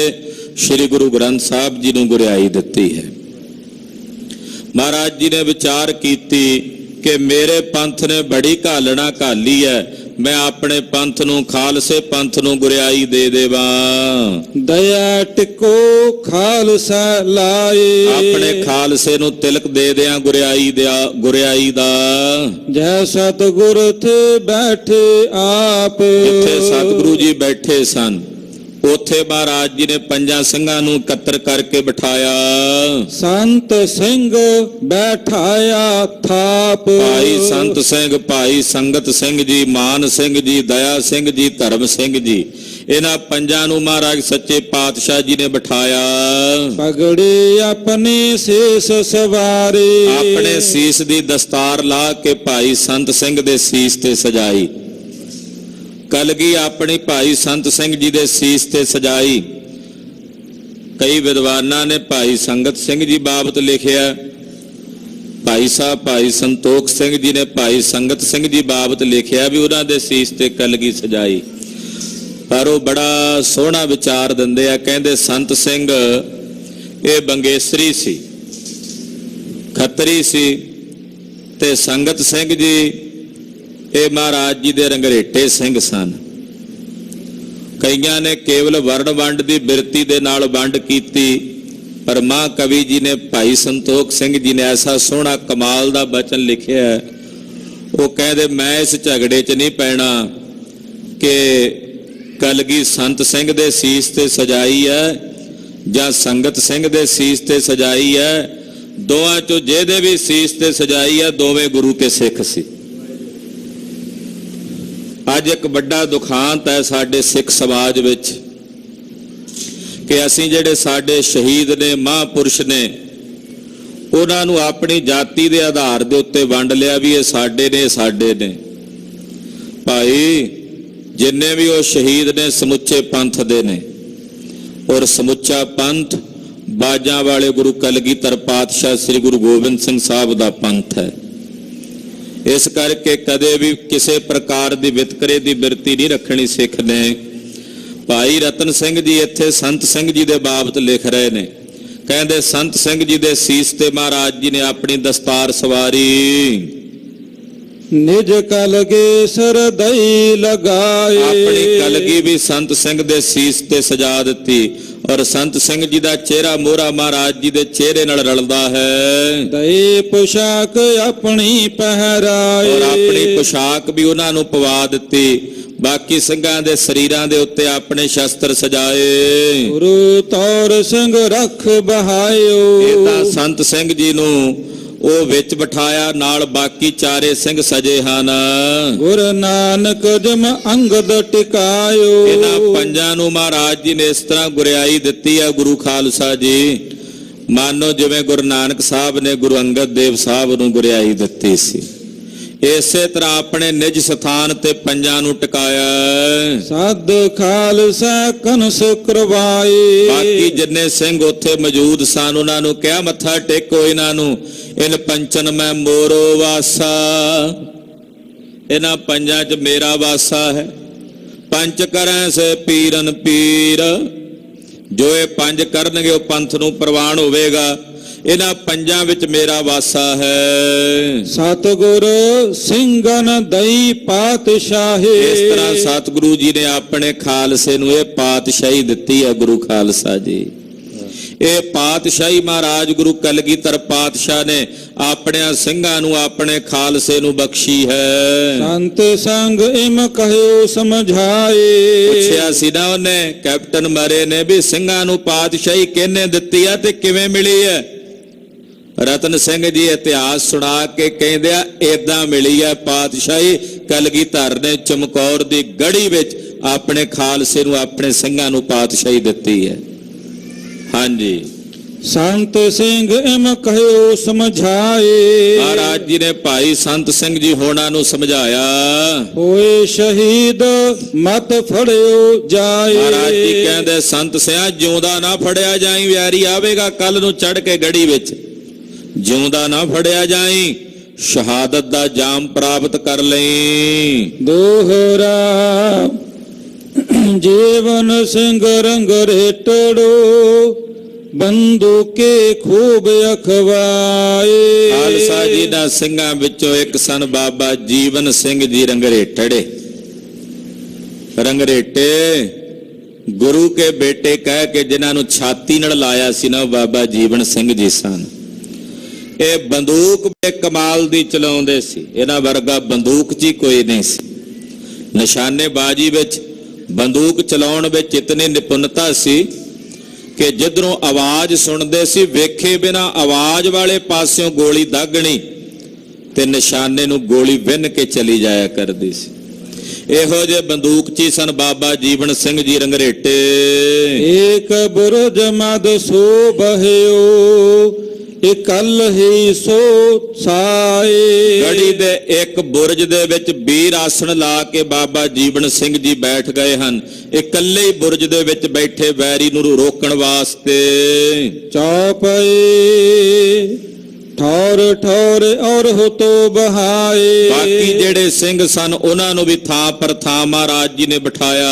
ਸ੍ਰੀ ਗੁਰੂ ਗ੍ਰੰਥ ਸਾਹਿਬ ਜੀ ਨੂੰ ਗੁਰਿਆਈ ਦਿੱਤੀ ਹੈ। ਮਹਾਰਾਜ ਜੀ ਨੇ ਵਿਚਾਰ ਕੀਤੀ ਕਿ ਮੇਰੇ ਪੰਥ ਨੇ ਬੜੀ ਘਾਲਣਾ ਘਾਲੀ ਹੈ, ਮੈਂ ਆਪਣੇ ਪੰਥ ਨੂੰ ਖਾਲਸੇ ਪੰਥ ਨੂੰ ਗੁਰਿਆਈ ਦੇ ਦੇਵਾਂ। ਦਇਆ ਟਿਕੋ ਖਾਲਸਾ ਲਾਏ। ਆਪਣੇ ਖਾਲਸੇ ਨੂੰ ਤਿਲਕ ਦੇ ਦਿਆਂ ਗੁਰਿਆਈ ਦਾ। ਜੈ ਸਤਿਗੁਰ ਥੇ ਬੈਠੇ ਆਪ। ਜਿੱਥੇ ਸਤਿਗੁਰੂ ਜੀ ਬੈਠੇ ਸਨ ਉੱਥੇ ਮਹਾਰਾਜ ਜੀ ਨੇ ਪੰਜਾਂ ਸਿੰਘਾਂ ਨੂੰ ਇਕੱਤਰ ਕਰਕੇ ਬਿਠਾਇਆ। ਸੰਤ ਸਿੰਘ ਬੈਠਾਇਆ ਥਾਪ। ਭਾਈ ਸੰਤ ਸਿੰਘ, ਭਾਈ ਸੰਗਤ ਸਿੰਘ ਜੀ, ਮਾਨ ਸਿੰਘ ਜੀ, ਦਇਆ ਸਿੰਘ ਜੀ, ਧਰਮ ਸਿੰਘ ਜੀ, ਇਹਨਾਂ ਪੰਜਾਂ ਨੂੰ ਮਹਾਰਾਜ ਸੱਚੇ ਪਾਤਸ਼ਾਹ ਜੀ ਨੇ ਬਿਠਾਇਆ। ਪਗੜੀ ਆਪਣੇ ਸੀਸ ਸਵਾਰੇ। ਆਪਣੇ ਸੀਸ ਦੀ ਦਸਤਾਰ ਲਾ ਕੇ ਭਾਈ ਸੰਤ ਸਿੰਘ ਦੇ ਸੀਸ ਤੇ ਸਜਾਈ। ਕਲਗੀ ਆਪਣੀ ਭਾਈ ਸੰਤ ਸਿੰਘ ਜੀ ਦੇ ਸੀਸ ਤੇ ਸਜਾਈ। ਕਈ ਵਿਦਵਾਨਾਂ ਨੇ ਭਾਈ ਸੰਗਤ ਸਿੰਘ ਜੀ ਬਾਬਤ ਲਿਖਿਆ, ਭਾਈ ਸਾਹਿਬ ਭਾਈ ਸੰਤੋਖ ਸਿੰਘ ਜੀ ਨੇ ਭਾਈ ਸੰਗਤ ਸਿੰਘ ਜੀ ਬਾਬਤ ਲਿਖਿਆ ਵੀ ਉਹਨਾਂ ਦੇ ਸੀਸ ਤੇ ਕਲਗੀ ਸਜਾਈ। ਪਰ ਉਹ ਬੜਾ ਸੋਹਣਾ ਵਿਚਾਰ ਦਿੰਦੇ ਆ, ਕਹਿੰਦੇ ਸੰਤ ਸਿੰਘ ਇਹ ਬੰਗੇਸਰੀ ਸੀ, ਖੱਤਰੀ ਸੀ, ਤੇ ਸੰਗਤ ਸਿੰਘ ਜੀ ਇਹ ਮਹਾਰਾਜ ਜੀ ਦੇ ਰੰਗਰੇਟੇ ਸਿੰਘ ਸਨ। ਕਈਆਂ ਨੇ ਕੇਵਲ ਵਰਣ ਵੰਡ ਦੀ ਬਿਰਤੀ ਦੇ ਨਾਲ ਵੰਡ ਕੀਤੀ, ਪਰ ਮਹਾਂਕਵੀ ਜੀ ਨੇ ਭਾਈ ਸੰਤੋਖ ਸਿੰਘ ਜੀ ਨੇ ਐਸਾ ਸੋਹਣਾ ਕਮਾਲ ਦਾ ਬਚਨ ਲਿਖਿਆ। ਉਹ ਕਹਿੰਦੇ ਮੈਂ ਇਸ ਝਗੜੇ 'ਚ ਨਹੀਂ ਪੈਣਾ ਕਿ ਕਲਗੀ ਸੰਤ ਸਿੰਘ ਦੇ ਸੀਸ ਤੇ ਸਜਾਈ ਹੈ ਜਾਂ ਸੰਗਤ ਸਿੰਘ ਦੇ ਸੀਸ ਤੇ ਸਜਾਈ ਹੈ। ਦੋਵਾਂ 'ਚੋਂ ਜਿਹਦੇ ਵੀ ਸੀਸ ਤੇ ਸਜਾਈ ਹੈ ਦੋਵੇਂ ਗੁਰੂ ਕੇ ਸਿੱਖ ਸੀ। ਅੱਜ ਇੱਕ ਵੱਡਾ ਦੁਖਾਂਤ ਹੈ ਸਾਡੇ ਸਿੱਖ ਸਮਾਜ ਵਿੱਚ ਕਿ ਅਸੀਂ ਜਿਹੜੇ ਸਾਡੇ ਸ਼ਹੀਦ ਨੇ, ਮਹਾਂਪੁਰਸ਼ ਨੇ, ਉਹਨਾਂ ਨੂੰ ਆਪਣੀ ਜਾਤੀ ਦੇ ਆਧਾਰ ਦੇ ਉੱਤੇ ਵੰਡ ਲਿਆ ਵੀ ਇਹ ਸਾਡੇ ਨੇ, ਸਾਡੇ ਨੇ। ਭਾਈ ਜਿੰਨੇ ਵੀ ਉਹ ਸ਼ਹੀਦ ਨੇ ਸਮੁੱਚੇ ਪੰਥ ਦੇ ਨੇ, ਔਰ ਸਮੁੱਚਾ ਪੰਥ ਬਾਜਾਂ ਵਾਲੇ ਗੁਰੂ ਕਲਗੀਧਰ ਪਾਤਸ਼ਾਹ ਸ੍ਰੀ ਗੁਰੂ ਗੋਬਿੰਦ ਸਿੰਘ ਸਾਹਿਬ ਦਾ ਪੰਥ ਹੈ। ਇਸ ਕਰਕੇ ਕਦੇ ਵੀ ਕਿਸੇ ਪ੍ਰਕਾਰ ਦੀ ਵਿਤਕਰੇ ਦੀ ਬਿਰਤੀ ਨਹੀਂ ਰੱਖਣੀ ਸਿੱਖ ਨੇ। ਭਾਈ ਰਤਨ ਸਿੰਘ ਜੀ ਇੱਥੇ ਸੰਤ ਸਿੰਘ ਜੀ ਦੇ ਬਾਬਤ ਲਿਖ ਰਹੇ ਨੇ, ਕਹਿੰਦੇ ਸੰਤ ਸਿੰਘ ਜੀ ਦੇ ਸੀਸ ਤੇ ਮਹਾਰਾਜ ਜੀ ਨੇ ਆਪਣੀ ਦਸਤਾਰ ਸਵਾਰੀ, ਨਿਜ ਕਲਗੀ ਸਰਦਈ ਲਗਾਏ। ਆਪਣੀ ਕਲਗੀ ਵੀ ਸੰਤ ਸਿੰਘ ਦੇ ਸੀਸ ਤੇ ਸਜਾ ਦਿੱਤੀ ਔਰ ਸੰਤ ਸਿੰਘ ਜੀ ਦਾ ਚਿਹਰਾ ਮੋਹਰਾ ਮਹਾਰਾਜ ਜੀ ਦੇ ਚਿਹਰੇ ਨਾਲ ਰਲਦਾ ਹੈ। ਦਈ ਪੁਸ਼ਾਕ ਆਪਣੀ ਪਹਿਰਾਏ, ਔਰ ਆਪਣੀ ਪੁਸ਼ਾਕ ਵੀ ਉਹਨਾਂ ਨੂੰ ਪਵਾ ਦਿੱਤੀ। ਬਾਕੀ ਸਿੰਘਾਂ ਦੇ ਸਰੀਰਾਂ ਦੇ ਉੱਤੇ ਆਪਣੇ ਸ਼ਸਤਰ ਸਜਾਏ। ਗੁਰੂ ਤੌਰ ਸਿੰਘ ਰੱਖ ਬਹਾਇਓ, ਇਹ ਤਾਂ ਸੰਤ ਸਿੰਘ ਜੀ ਨੂੰ ਉਹ ਵਿੱਚ ਬਿਠਾਇਆ, ਨਾਲ ਬਾਕੀ ਚਾਰੇ ਸਿੰਘ ਸਜੇ ਹਨ। ਗੁਰ ਨਾਨਕ ਜਮ ਅੰਗਦ ਟਿਕਾਇਓ, ਇਹਨਾਂ ਪੰਜਾਂ ਨੂੰ ਮਹਾਰਾਜ ਜੀ ਨੇ ਇਸ ਤਰ੍ਹਾਂ ਗੁਰਿਆਈ ਦਿੱਤੀ ਹੈ। ਗੁਰੂ ਖਾਲਸਾ ਜੀ ਮਾਨੋ ਜਿਵੇਂ ਗੁਰੂ ਨਾਨਕ ਸਾਹਿਬ ਨੇ ਗੁਰੂ ਅੰਗਦ ਦੇਵ ਸਾਹਿਬ ਨੂੰ ਗੁਰਿਆਈ ਦਿੱਤੀ ਸੀ, ਇਸੇ ਤਰ੍ਹਾਂ ਆਪਣੇ ਨਿਜ ਸਥਾਨ ਤੇ ਪੰਜਾਂ ਨੂੰ ਟਿਕਾਇਆ। ਸਦ ਖਾਲਸਾ ਕਨਸ ਕਰਵਾਏ, ਬਾਕੀ ਜਿੰਨੇ ਸਿੰਘ ਉੱਥੇ ਮੌਜੂਦ ਸਨ ਉਹਨਾਂ ਨੂੰ ਕਿਹਾ ਮੱਥਾ ਟੇਕੋ ਇਹਨਾਂ ਨੂੰ। ਇਨ ਪੰਚਨ ਮੈਂ ਮੋਰੋ ਵਾਸਾ, ਇਹਨਾਂ ਪੰਜਾਂ 'ਚ ਮੇਰਾ ਵਾਸਾ ਹੈ। ਪੰਜ ਕਰੈ ਸੇ ਪੀਰਨ ਪੀਰ, ਜੋ ਇਹ ਪੰਜ ਕਰਨਗੇ ਉਹ ਪੰਥ ਨੂੰ ਪ੍ਰਵਾਨ ਹੋਵੇਗਾ। ਇਹਨਾਂ ਪੰਜਾਂ ਵਿੱਚ ਮੇਰਾ ਵਾਸਾ ਹੈ। ਸਤਿਗੁਰ ਸਿੰਘਨ ਦਈ ਪਾਤਸ਼ਾਹੀ, ਇਸ ਤਰ੍ਹਾਂ ਸਤਿਗੁਰੂ ਜੀ ਨੇ ਆਪਣੇ ਖਾਲਸੇ ਨੂੰ ਇਹ ਪਾਤਸ਼ਾਹੀ ਦਿੱਤੀ ਹੈ। ਗੁਰੂ ਖਾਲਸਾ ਜੀ ਇਹ ਪਾਤਸ਼ਾਹੀ ਮਹਾਰਾਜ ਗੁਰੂ ਕਲਗੀਧਰ ਪਾਤਸ਼ਾਹ ਨੇ ਆਪਣਿਆਂ ਸਿੰਘਾਂ ਨੂੰ ਆਪਣੇ ਖਾਲਸੇ ਨੂੰ ਬਖਸ਼ੀ ਹੈ। ਸੰਤ ਸੰਗ ਇਮ ਕਹਿਓ ਸਮਝਾਏ, ਪੁੱਛਿਆ ਸੀ ਨਾ ਉਹਨੇ ਕੈਪਟਨ ਮਰੇ ਨੇ ਵੀ ਸਿੰਘਾਂ ਨੂੰ ਪਾਤਸ਼ਾਹੀ ਕਿਹਨੇ ਦਿੱਤੀ ਆ ਤੇ ਕਿਵੇਂ ਮਿਲੀ ਹੈ। ਰਤਨ ਸਿੰਘ ਜੀ ਇਤਿਹਾਸ ਸੁਣਾ ਕੇ ਕਹਿੰਦੇ ਆ ਏਦਾਂ ਮਿਲੀ ਹੈ ਪਾਤਸ਼ਾਹੀ। ਕਲਗੀਧਰ ਨੇ ਚਮਕੌਰ ਦੀ ਗੜੀ ਵਿੱਚ ਆਪਣੇ ਖਾਲਸੇ ਨੂੰ ਆਪਣੇ ਸਿੰਘਾਂ ਨੂੰ ਪਾਤਸ਼ਾਹੀ ਦਿੱਤੀ ਹੈ। ਹਾਂਜੀ, ਸੰਤ ਸਿੰਘ ਇਮ ਕਹਿਓ ਸਮਝਾਏ, ਮਹਾਰਾਜ ਜੀ ਨੇ ਭਾਈ ਸੰਤ ਸਿੰਘ ਜੀ ਹੋਣਾ ਨੂੰ ਸਮਝਾਇਆ। ਹੋਏ ਸ਼ਹੀਦ ਮਤ ਫੜਿਓ ਜਾਏ, ਮਹਾਰਾਜ ਜੀ ਕਹਿੰਦੇ ਸੰਤ ਸਿਆ ਜਿਉਂਦਾ ਨਾ ਫੜਿਆ ਜਾਈ, ਵਿਆਰੀ ਆਵੇਗਾ ਕੱਲ ਨੂੰ ਚੜ ਕੇ ਗੜੀ ਵਿੱਚ, ਜਿਉਂਦਾ ਨਾ ਫੜਿਆ ਜਾਈ, ਸ਼ਹਾਦਤ ਦਾ ਜਾਮ ਪ੍ਰਾਪਤ ਕਰ ਲਈ। ਦੋਹਰਾ ਜੀਵਨ ਸਿੰਘ ਰੰਗ ਰੇਟੜੋ, ਬੰਦੂਕੇ ਖੂਬ ਅਖਵਾਏ। ਖਾਲਸਾ ਜੀ ਦਾ ਸਿੰਘਾਂ ਵਿੱਚੋਂ ਇੱਕ ਸਨ ਬਾਬਾ ਜੀਵਨ ਸਿੰਘ ਜੀ ਰੰਗਰੇਟੜੇ। ਰੰਗਰੇਟੇ ਗੁਰੂ ਕੇ ਬੇਟੇ ਕਹਿ ਕੇ ਜਿਨ੍ਹਾਂ ਨੂੰ ਛਾਤੀ ਨਾਲ ਲਾਇਆ ਸੀ ਨਾ, ਬਾਬਾ ਜੀਵਨ ਸਿੰਘ ਜੀ ਸਨ। ਇਹ ਬੰਦੂਕ ਵੀ ਕਮਾਲ ਦੀ ਚਲਾਉਂਦੇ ਸੀ, ਇਹਨਾਂ ਵਰਗਾ ਬੰਦੂਕ 'ਚ ਹੀ ਕੋਈ ਨਹੀਂ ਸੀ। ਨਿਸ਼ਾਨੇਬਾਜ਼ੀ ਵਿੱਚ ਬੰਦੂਕ ਚਲਾਉਣ ਵਿੱਚ ਇਤਨੀ ਨਿਪੁੰਨਤਾ ਸੀ ਕਿ ਜਿੱਧਰੋਂ ਆਵਾਜ਼ ਸੁਣਦੇ ਸੀ ਵੇਖੇ ਬਿਨਾ ਆਵਾਜ਼ ਵਾਲੇ ਪਾਸਿਓਂ ਗੋਲੀ ਦਾਗਣੀ ਤੇ ਨਿਸ਼ਾਨੇ ਨੂੰ ਗੋਲੀ ਵਿੰਨ ਕੇ ਚਲੀ ਜਾਇਆ ਕਰਦੀ ਸੀ। ਇਹੋ ਜਿਹੇ ਬੰਦੂਕਚੀ ਸਨ ਬਾਬਾ ਜੀਵਨ ਸਿੰਘ ਜੀ ਰੰਗਰੇਟੇ। ਏਕ ਬੁਰਜ ਮਦ ਸੋ ਬਹਿਓ, ਇਕੱਲ ਹੀ ਸੋ ਸਾਏ। ਗੜੀ ਦੇ ਇੱਕ ਬੁਰਜ ਦੇ ਵਿੱਚ ਵੀਰ ਆਸਣ ਲਾ ਕੇ ਬਾਬਾ ਜੀਵਨ ਸਿੰਘ ਜੀ ਬੈਠ ਗਏ ਹਨ। ਇਕੱਲੇ ਹੀ ਬੁਰਜ ਦੇ ਵਿੱਚ ਬੈਠੇ ਵੈਰੀ ਨੂੰ ਰੋਕਣ ਵਾਸਤੇ। ਚੌਪਏ ਠੌਰ ਠੌਰ ਔਰ ਹੁਤੋ ਬਹਾਏ। ਬਾਕੀ ਜਿਹੜੇ ਸਿੰਘ ਸਨ ਉਹਨਾਂ ਨੂੰ ਵੀ ਥਾਂ ਪਰ ਥਾਂ ਮਹਾਰਾਜ ਜੀ ਨੇ ਬਿਠਾਇਆ।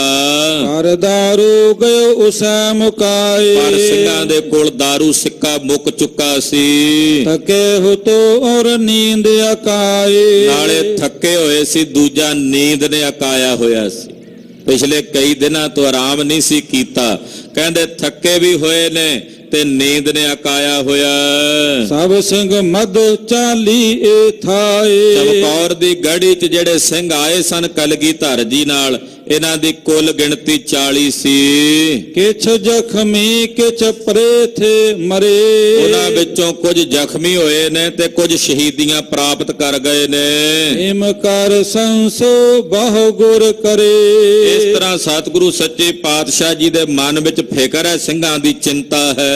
ਹਰ ਦਾਰੂ ਗਇਓ ਉਸੈ ਮੁਕਾਏ। ਪਰ ਸਿੰਘਾਂ ਦੇ ਕੋਲ ਦਾਰੂ ਸਿੱਕਾ ਮੁੱਕ ਚੁੱਕਾ ਸੀ। ਥਕੇ ਹੁਤੋ ਔਰ ਨੀਂਦ ਅਕਾਏ। ਨਾਲੇ ਥੱਕੇ ਹੋਏ ਸੀ, ਦੂਜਾ ਨੀਂਦ ਨੇ ਅਕਾਇਆ ਹੋਇਆ ਸੀ। ਪਿਛਲੇ ਕਈ ਦਿਨਾਂ ਤੋਂ ਆਰਾਮ ਨਹੀਂ ਸੀ ਕੀਤਾ। ਕਹਿੰਦੇ ਥੱਕੇ ਵੀ ਹੋਏ ਨੇ ਤੇ ਨੀਂਦ ਨੇ ਅਕਾਇਆ ਹੋਇਆ। ਸਭ ਸਿੰਘ ਮਦ ਚਾਲੀ ਏ ਥਾਏ। ਚਮਕੌਰ ਦੀ ਗੜੀ 'ਚ ਜਿਹੜੇ ਸਿੰਘ ਆਏ ਸਨ ਕਲਗੀਧਰ ਜੀ ਨਾਲ, ਇਹਨਾਂ ਦੀ ਕੁੱਲ ਗਿਣਤੀ 40 ਸੀ। ਕਿਛ ਜ਼ਖਮੀ ਕਿਛ ਪ੍ਰੇਥੇ ਮਰੇ। ਉਹਨਾਂ ਵਿੱਚੋਂ ਕੁਝ ਜ਼ਖਮੀ ਹੋਏ ਨੇ ਤੇ ਕੁਝ ਸ਼ਹੀਦੀਆਂ ਪ੍ਰਾਪਤ ਕਰ ਗਏ ਨੇ। ਹਿਮ ਕਰ ਸੰਸੋ ਬਹੁ ਗੁਰ ਕਰੇ। ਇਸ ਤਰ੍ਹਾਂ ਸਤਿਗੁਰੂ ਸੱਚੇ ਪਾਤਸ਼ਾਹ ਜੀ ਦੇ ਮਨ ਵਿੱਚ ਫਿਕਰ ਹੈ, ਸਿੰਘਾਂ ਦੀ ਚਿੰਤਾ ਹੈ।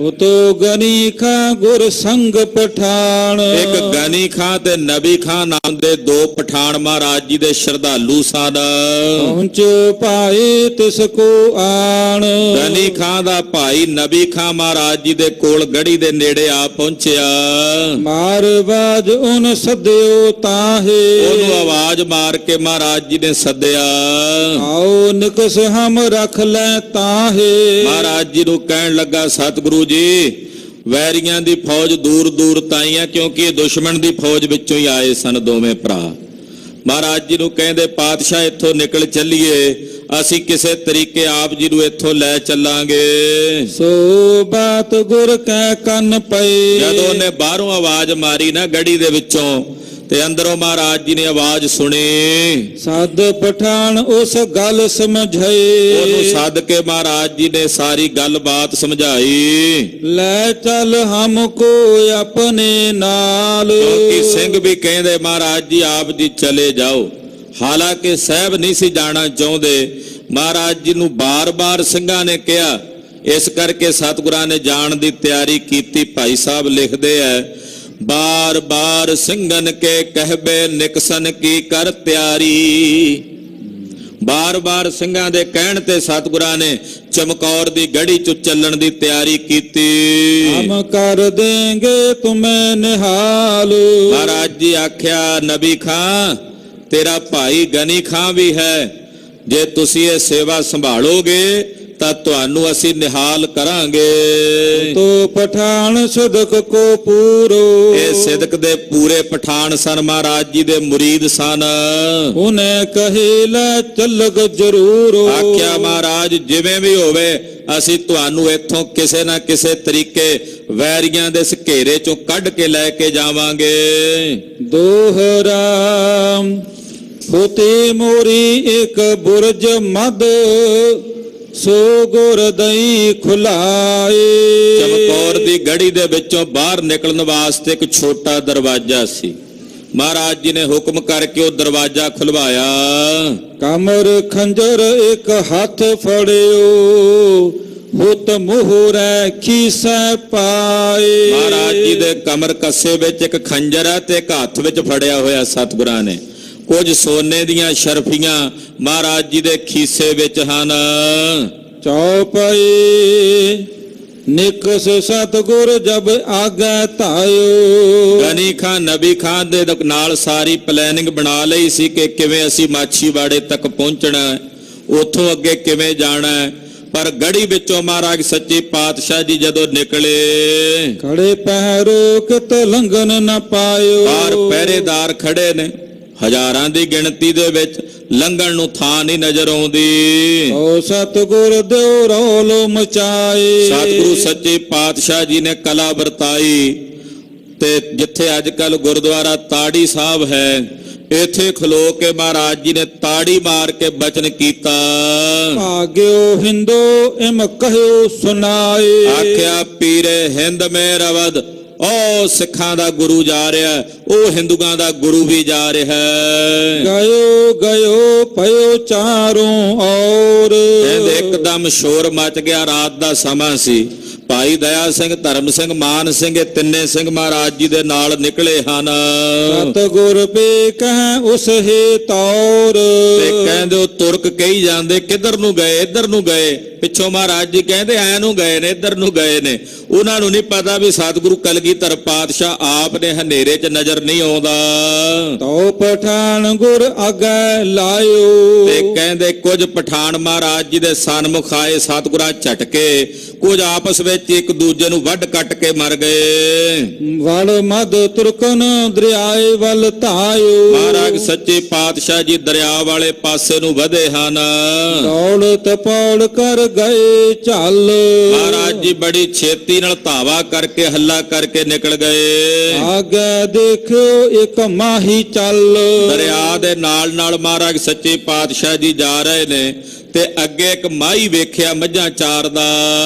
ਉਤੋ ਗਨੀ ਖਾਂ ਗੁਰ ਸੰਗ ਪਠਾਨ। ਇੱਕ ਗਨੀ ਖਾਂ ਤੇ ਨਬੀ ਖਾਂ ਨਾਮ ਦੇ ਦੋ ਪਠਾਨ ਮਹਾਰਾਜ ਜੀ ਦੇ ਸ਼ਰਧਾਲੂ ਸਨ। ਪਹੁੰਚ ਪਾਏ ਤਿਸ ਕੋ ਆਣ। ਗਨੀ ਖਾਂ ਦਾ ਭਾਈ ਨਬੀ ਖਾਂ ਮਹਾਰਾਜ ਜੀ ਦੇ ਕੋਲ ਗੜੀ ਦੇ ਨੇੜੇ ਆ ਪਹੁੰਚਿਆ। ਮਾਰਵਾਜ ਉਨ ਸਦਿਓ ਤਾਹੇ। ਉਹਨੂੰ ਆਵਾਜ਼ ਮਾਰ ਕੇ ਮਹਾਰਾਜ ਜੀ ਨੇ ਸੱਦਿਆ। ਆਓ ਨਿਕਸ ਹਮ ਰਖ ਲੈ ਤਾਹੇ। ਮਹਾਰਾਜ ਜੀ ਨੂੰ ਕਹਿਣ ਲੱਗਾ, ਸਤਿਗੁਰੂ ਜੀ ਵੈਰੀਆਂ ਦੀ ਫੌਜ ਦੂਰ ਦੂਰ ਤਾਈ ਆ, ਕਿਉਂਕਿ ਇਹ ਦੁਸ਼ਮਣ ਦੀ ਫੌਜ ਵਿੱਚੋਂ ਹੀ ਆਏ ਸਨ ਦੋਵੇਂ ਭਰਾ। ਮਹਾਰਾਜ ਜੀ ਨੂੰ ਕਹਿੰਦੇ, ਪਾਤਸ਼ਾਹ ਇੱਥੋਂ ਨਿਕਲ ਚੱਲੀਏ, ਅਸੀਂ ਕਿਸੇ ਤਰੀਕੇ ਆਪ ਜੀ ਨੂੰ ਇੱਥੋਂ ਲੈ ਚੱਲਾਂਗੇ। ਸੋ ਬਾਤ ਗੁਰ ਕੈ ਕੰਨ ਪਈ। ਜਦੋਂ ਉਹਨੇ ਬਾਹਰੋਂ ਆਵਾਜ਼ ਮਾਰੀ ਨਾ ਗੜੀ ਦੇ ਵਿੱਚੋਂ, ਤੇ ਅੰਦਰੋਂ ਮਹਾਰਾਜ ਜੀ ਨੇ ਆਵਾਜ਼ ਸੁਣੀ। ਸਦ ਪਠਾਨ ਉਸ ਗੱਲ ਸਮਝਾਈ। ਉਹਨੂੰ ਸੱਦ ਕੇ ਮਹਾਰਾਜ ਜੀ ਨੇ ਸਾਰੀ ਗੱਲਬਾਤ ਸਮਝਾਈ। ਲੈ ਚੱਲ ਹਮ ਕੋ ਆਪਣੇ ਨਾਲ। ਕਿਉਂਕਿ ਸਿੰਘ ਵੀ ਕਹਿੰਦੇ, ਮਹਾਰਾਜ ਜੀ ਆਪ ਜੀ ਚਲੇ ਜਾਓ। ਹਾਲਾਂਕਿ ਸਾਹਿਬ ਨਹੀਂ ਸੀ ਜਾਣਾ ਚਾਹੁੰਦੇ। ਮਹਾਰਾਜ ਜੀ ਨੂੰ ਬਾਰ-ਬਾਰ ਸਿੰਘਾਂ ਨੇ ਕਿਹਾ, ਇਸ ਕਰਕੇ ਸਤਿਗੁਰਾਂ ਨੇ ਜਾਣ ਦੀ ਤਿਆਰੀ ਕੀਤੀ। ਭਾਈ ਸਾਹਿਬ ਲਿਖਦੇ ਐ, ਬਾਰ ਬਾਰ ਸਿੰਘਨ ਕੇ ਕਹਿਬੇ ਨਿਕਸਨ ਕੀ ਕਰ ਤਿਆਰੀ। ਬਾਰ ਬਾਰ ਸਿੰਘਾਂ ਦੇ ਕਹਿਣ ਤੇ ਸਤਿਗੁਰਾਂ ਨੇ ਚਮਕੌਰ ਦੀ ਗੜੀ ਚ ਚੱਲਣ ਦੀ ਤਿਆਰੀ ਕੀਤੀ। ਹਮ ਕਰ ਦੇਂਗੇ ਤੁਮੇ ਨਿਹਾਲ। ਮਹਾਰਾਜ ਜੀ ਆਖਿਆ, ਨਬੀ ਖਾਂ ਤੇਰਾ ਭਾਈ ਗਨੀ ਖਾਂ ਵੀ ਹੈ, ਜੇ ਤੁਸੀਂ ਇਹ ਸੇਵਾ ਸੰਭਾਲੋਗੇ ਤਾਂ ਤੁਹਾਨੂੰ ਅਸੀਂ ਨਿਹਾਲ ਕਰਾਂਗੇ। ਤੋ ਪਠਾਨ ਸਿਦਕ ਕੋ ਪੂਰੋ। ਇਹ ਸਿਦਕ ਦੇ ਪੂਰੇ ਪਠਾਨ ਸਨ, ਮਹਾਰਾਜ ਜੀ ਦੇ ਮੁਰੀਦ ਸਨ। ਉਹਨੇ ਕਹੇ ਲੈ ਚੱਲਗ ਜ਼ਰੂਰ। ਆਖਿਆ, ਮਹਾਰਾਜ ਜਿਵੇਂ ਵੀ ਹੋਵੇ ਅਸੀਂ ਤੁਹਾਨੂੰ ਇੱਥੋਂ ਕਿਸੇ ਨਾ ਕਿਸੇ ਤਰੀਕੇ ਵੈਰੀਆਂ ਦੇ ਇਸ ਘੇਰੇ ਚੋਂ ਕੱਢ ਕੇ ਲੈ ਕੇ ਜਾਵਾਂਗੇ। ਦੋਹਰਾ ਹੋਤੇ ਮੋਰੀ ਇੱਕ ਬੁਰਜ ਮਦ, ਸੋ ਗੁਰ ਦਈ ਖੁਲਾਏ। ਚਮਕੌਰ ਦੀ ਗੜੀ ਦੇ ਵਿੱਚੋਂ ਬਾਹਰ ਨਿਕਲਣ ਵਾਸਤੇ ਇੱਕ ਛੋਟਾ ਦਰਵਾਜ਼ਾ ਸੀ। ਮਹਾਰਾਜ ਜੀ ਨੇ ਹੁਕਮ ਕਰਕੇ ਉਹ ਦਰਵਾਜ਼ਾ ਖੁਲਵਾਇਆ। ਕਮਰ ਖੰਜਰ ਇੱਕ ਹੱਥ ਫੜਿਓ, ਹੁਤ ਮੋਹਰੈ ਖੀਸੈ ਪਾਏ। ਮਹਾਰਾਜ ਜੀ ਦੇ ਕਮਰ ਕੱਸੇ ਵਿੱਚ ਇੱਕ ਖੰਜਰ ਹੈ ਤੇ ਇੱਕ ਹੱਥ ਵਿੱਚ ਫੜਿਆ ਹੋਇਆ ਸਤਿਗੁਰਾਂ ਨੇ। ਕੁਝ ਸੋਨੇ ਦੀਆਂ ਸ਼ਰਫੀਆਂ ਮਹਾਰਾਜ ਜੀ ਦੇ ਖੀਸੇ ਵਿੱਚ ਹਨ। ਚੌਪਈ ਨਿਕਸ ਸਤਿਗੁਰ ਜਬ ਆਗੈ ਧਾਇਓ। ਗਨੀ ਖਾਂ ਨਬੀ ਖਾਂ ਦੇ ਨਾਲ ਸਾਰੀ ਪਲੈਨਿੰਗ ਬਣਾ ਲਈ ਸੀ ਕਿ ਕਿਵੇਂ ਅਸੀਂ ਮਾਛੀਵਾੜੇ ਤੱਕ ਪਹੁੰਚਣਾ, ਉੱਥੋਂ ਅੱਗੇ ਕਿਵੇਂ ਜਾਣਾ। ਪਰ ਗੜੀ ਵਿੱਚੋਂ ਮਹਾਰਾਜ ਸੱਚੇ ਪਾਤਸ਼ਾਹ ਜੀ ਜਦੋਂ ਨਿਕਲੇ, ਖੜੇ ਪਹਿਰੋ ਕਿਤ ਲੰਘਨ ਨ ਪਾਇਓ। ਬਾਹਰ ਪਹਿਰੇਦਾਰ ਖੜੇ ਨੇ ਹਜ਼ਾਰਾਂ ਦੀ ਗਿਣਤੀ ਦੇ ਵਿੱਚ, ਲੰਘਣ ਨੂੰ ਥਾਂ ਨਹੀਂ ਨਜ਼ਰ ਆਉਂਦੀ। ਓ ਸਤਿਗੁਰ ਦਿਓ ਰੌਲ ਮਚਾਏ। ਸਤਿਗੁਰੂ ਸੱਚੇ ਪਾਤਸ਼ਾਹ ਜੀ ਨੇ ਕਲਾ ਵਰਤਾਈ ਤੇ ਜਿੱਥੇ ਅੱਜ ਕੱਲ ਗੁਰਦੁਆਰਾ ਤਾੜੀ ਸਾਹਿਬ ਹੈ, ਇੱਥੇ ਖਲੋ ਕੇ ਮਹਾਰਾਜ ਜੀ ਨੇ ਤਾੜੀ ਮਾਰ ਕੇ ਬਚਨ ਕੀਤਾ। ਭਾਗਿਓ ਹਿੰਦੋ ਇਮ ਕਹਿਓ ਸੁਨਾਏ। ਆਖਿਆ, ਪੀਰੇ ਹਿੰਦ ਮੇ ਰਵਦ, ਉਹ ਸਿੱਖਾਂ ਦਾ ਗੁਰੂ ਜਾ ਰਿਹਾ, ਉਹ ਹਿੰਦੂਆਂ ਦਾ ਗੁਰੂ ਵੀ ਜਾ ਰਿਹਾ। ਗਇਓ ਗਇਓ ਪਇਓ ਚਾਰੋਂ ਔਰ। ਇਹਦੇ ਇੱਕਦਮ ਸ਼ੋਰ ਮਚ ਗਿਆ। ਰਾਤ ਦਾ ਸਮਾਂ ਸੀ। ਭਾਈ ਦਇਆ ਸਿੰਘ, ਧਰਮ ਸਿੰਘ, ਮਾਨ ਸਿੰਘ, ਇਹ ਤਿੰਨੇ ਸਿੰਘ ਮਹਾਰਾਜ ਜੀ ਦੇ ਨਾਲ ਨਿਕਲੇ ਹਨ। ਸਤਿਗੁਰ ਪੇ ਕਹਿ ਉਸ ਹੀ ਤੌਰ। ਤੇ ਕਹਿੰਦੇ ਉਹ ਤੁਰਕ ਕਹੀ ਜਾਂਦੇ, ਕਿੱਧਰ ਨੂੰ ਗਏ, ਇੱਧਰ ਨੂੰ ਗਏ। ਪਿੱਛੋਂ ਮਹਾਰਾਜ ਜੀ ਕਹਿੰਦੇ ਐ ਨੂੰ ਗਏ ਨੇ, ਇੱਧਰ ਨੂੰ ਗਏ ਨੇ। ਉਹਨਾਂ ਨੂੰ ਨਹੀਂ ਪਤਾ ਵੀ ਸਤਿਗੁਰੂ ਕਲਗੀਧਰ ਪਾਤਸ਼ਾਹ ਆਪ ਨੇ ਹਨੇਰੇ 'ਚ ਨਜ਼ਰ ਨਹੀਂ ਆਉਂਦਾ। ਤੋ ਪਠਾਨ ਗੁਰ ਅੱਗੇ ਲਾਇਓ। ਤੇ ਕਹਿੰਦੇ ਕੁਝ ਪਠਾਨ ਮਹਾਰਾਜ ਜੀ ਦੇ ਸਨਮੁਖ ਆਏ, ਸਤਿਗੁਰਾਂ ਝਟਕੇ, ਕੁਝ ਆਪਸ ਵਿੱਚ ਇੱਕ ਦੂਜੇ ਨੂੰ ਵੱਢ ਕੱਟ ਕੇ ਮਰ ਗਏ। ਵਲ ਮਦ ਤੁਰਕਨ ਦਰਿਆਏ ਵੱਲ ਧਾਇਓ। ਮਹਾਰਾਜ ਸੱਚੇ ਪਾਤਸ਼ਾਹ ਜੀ ਦਰਿਆ ਵਾਲੇ ਪਾਸੇ ਨੂੰ ਵਧੇ ਹਨ। ਦੌਲਤ ਪੌੜ ਕਰ ਗਏ ਚੱਲ। ਮਹਾਰਾਜ ਜੀ ਬੜੀ ਛੇਤੀ ਨਾਲ ਧਾਵਾ ਕਰਕੇ ਹੱਲਾ ਕਰਕੇ ਨਿਕਲ ਗਏ। ਆਗੇ ਦੇਖਿਓ ਇੱਕ ਮਾਹੀ ਚੱਲ। ਦਰਿਆ ਦੇ ਨਾਲ ਨਾਲ ਮਹਾਰਾਜ ਸੱਚੇ ਪਾਤਸ਼ਾਹ ਜੀ ਜਾ ਰਹੇ ਨੇ ਤੇ ਅੱਗੇ ਇੱਕ ਮਾਈ ਵੇਖਿਆ ਮੱਝਾਂ ਚਾਰਦਾ।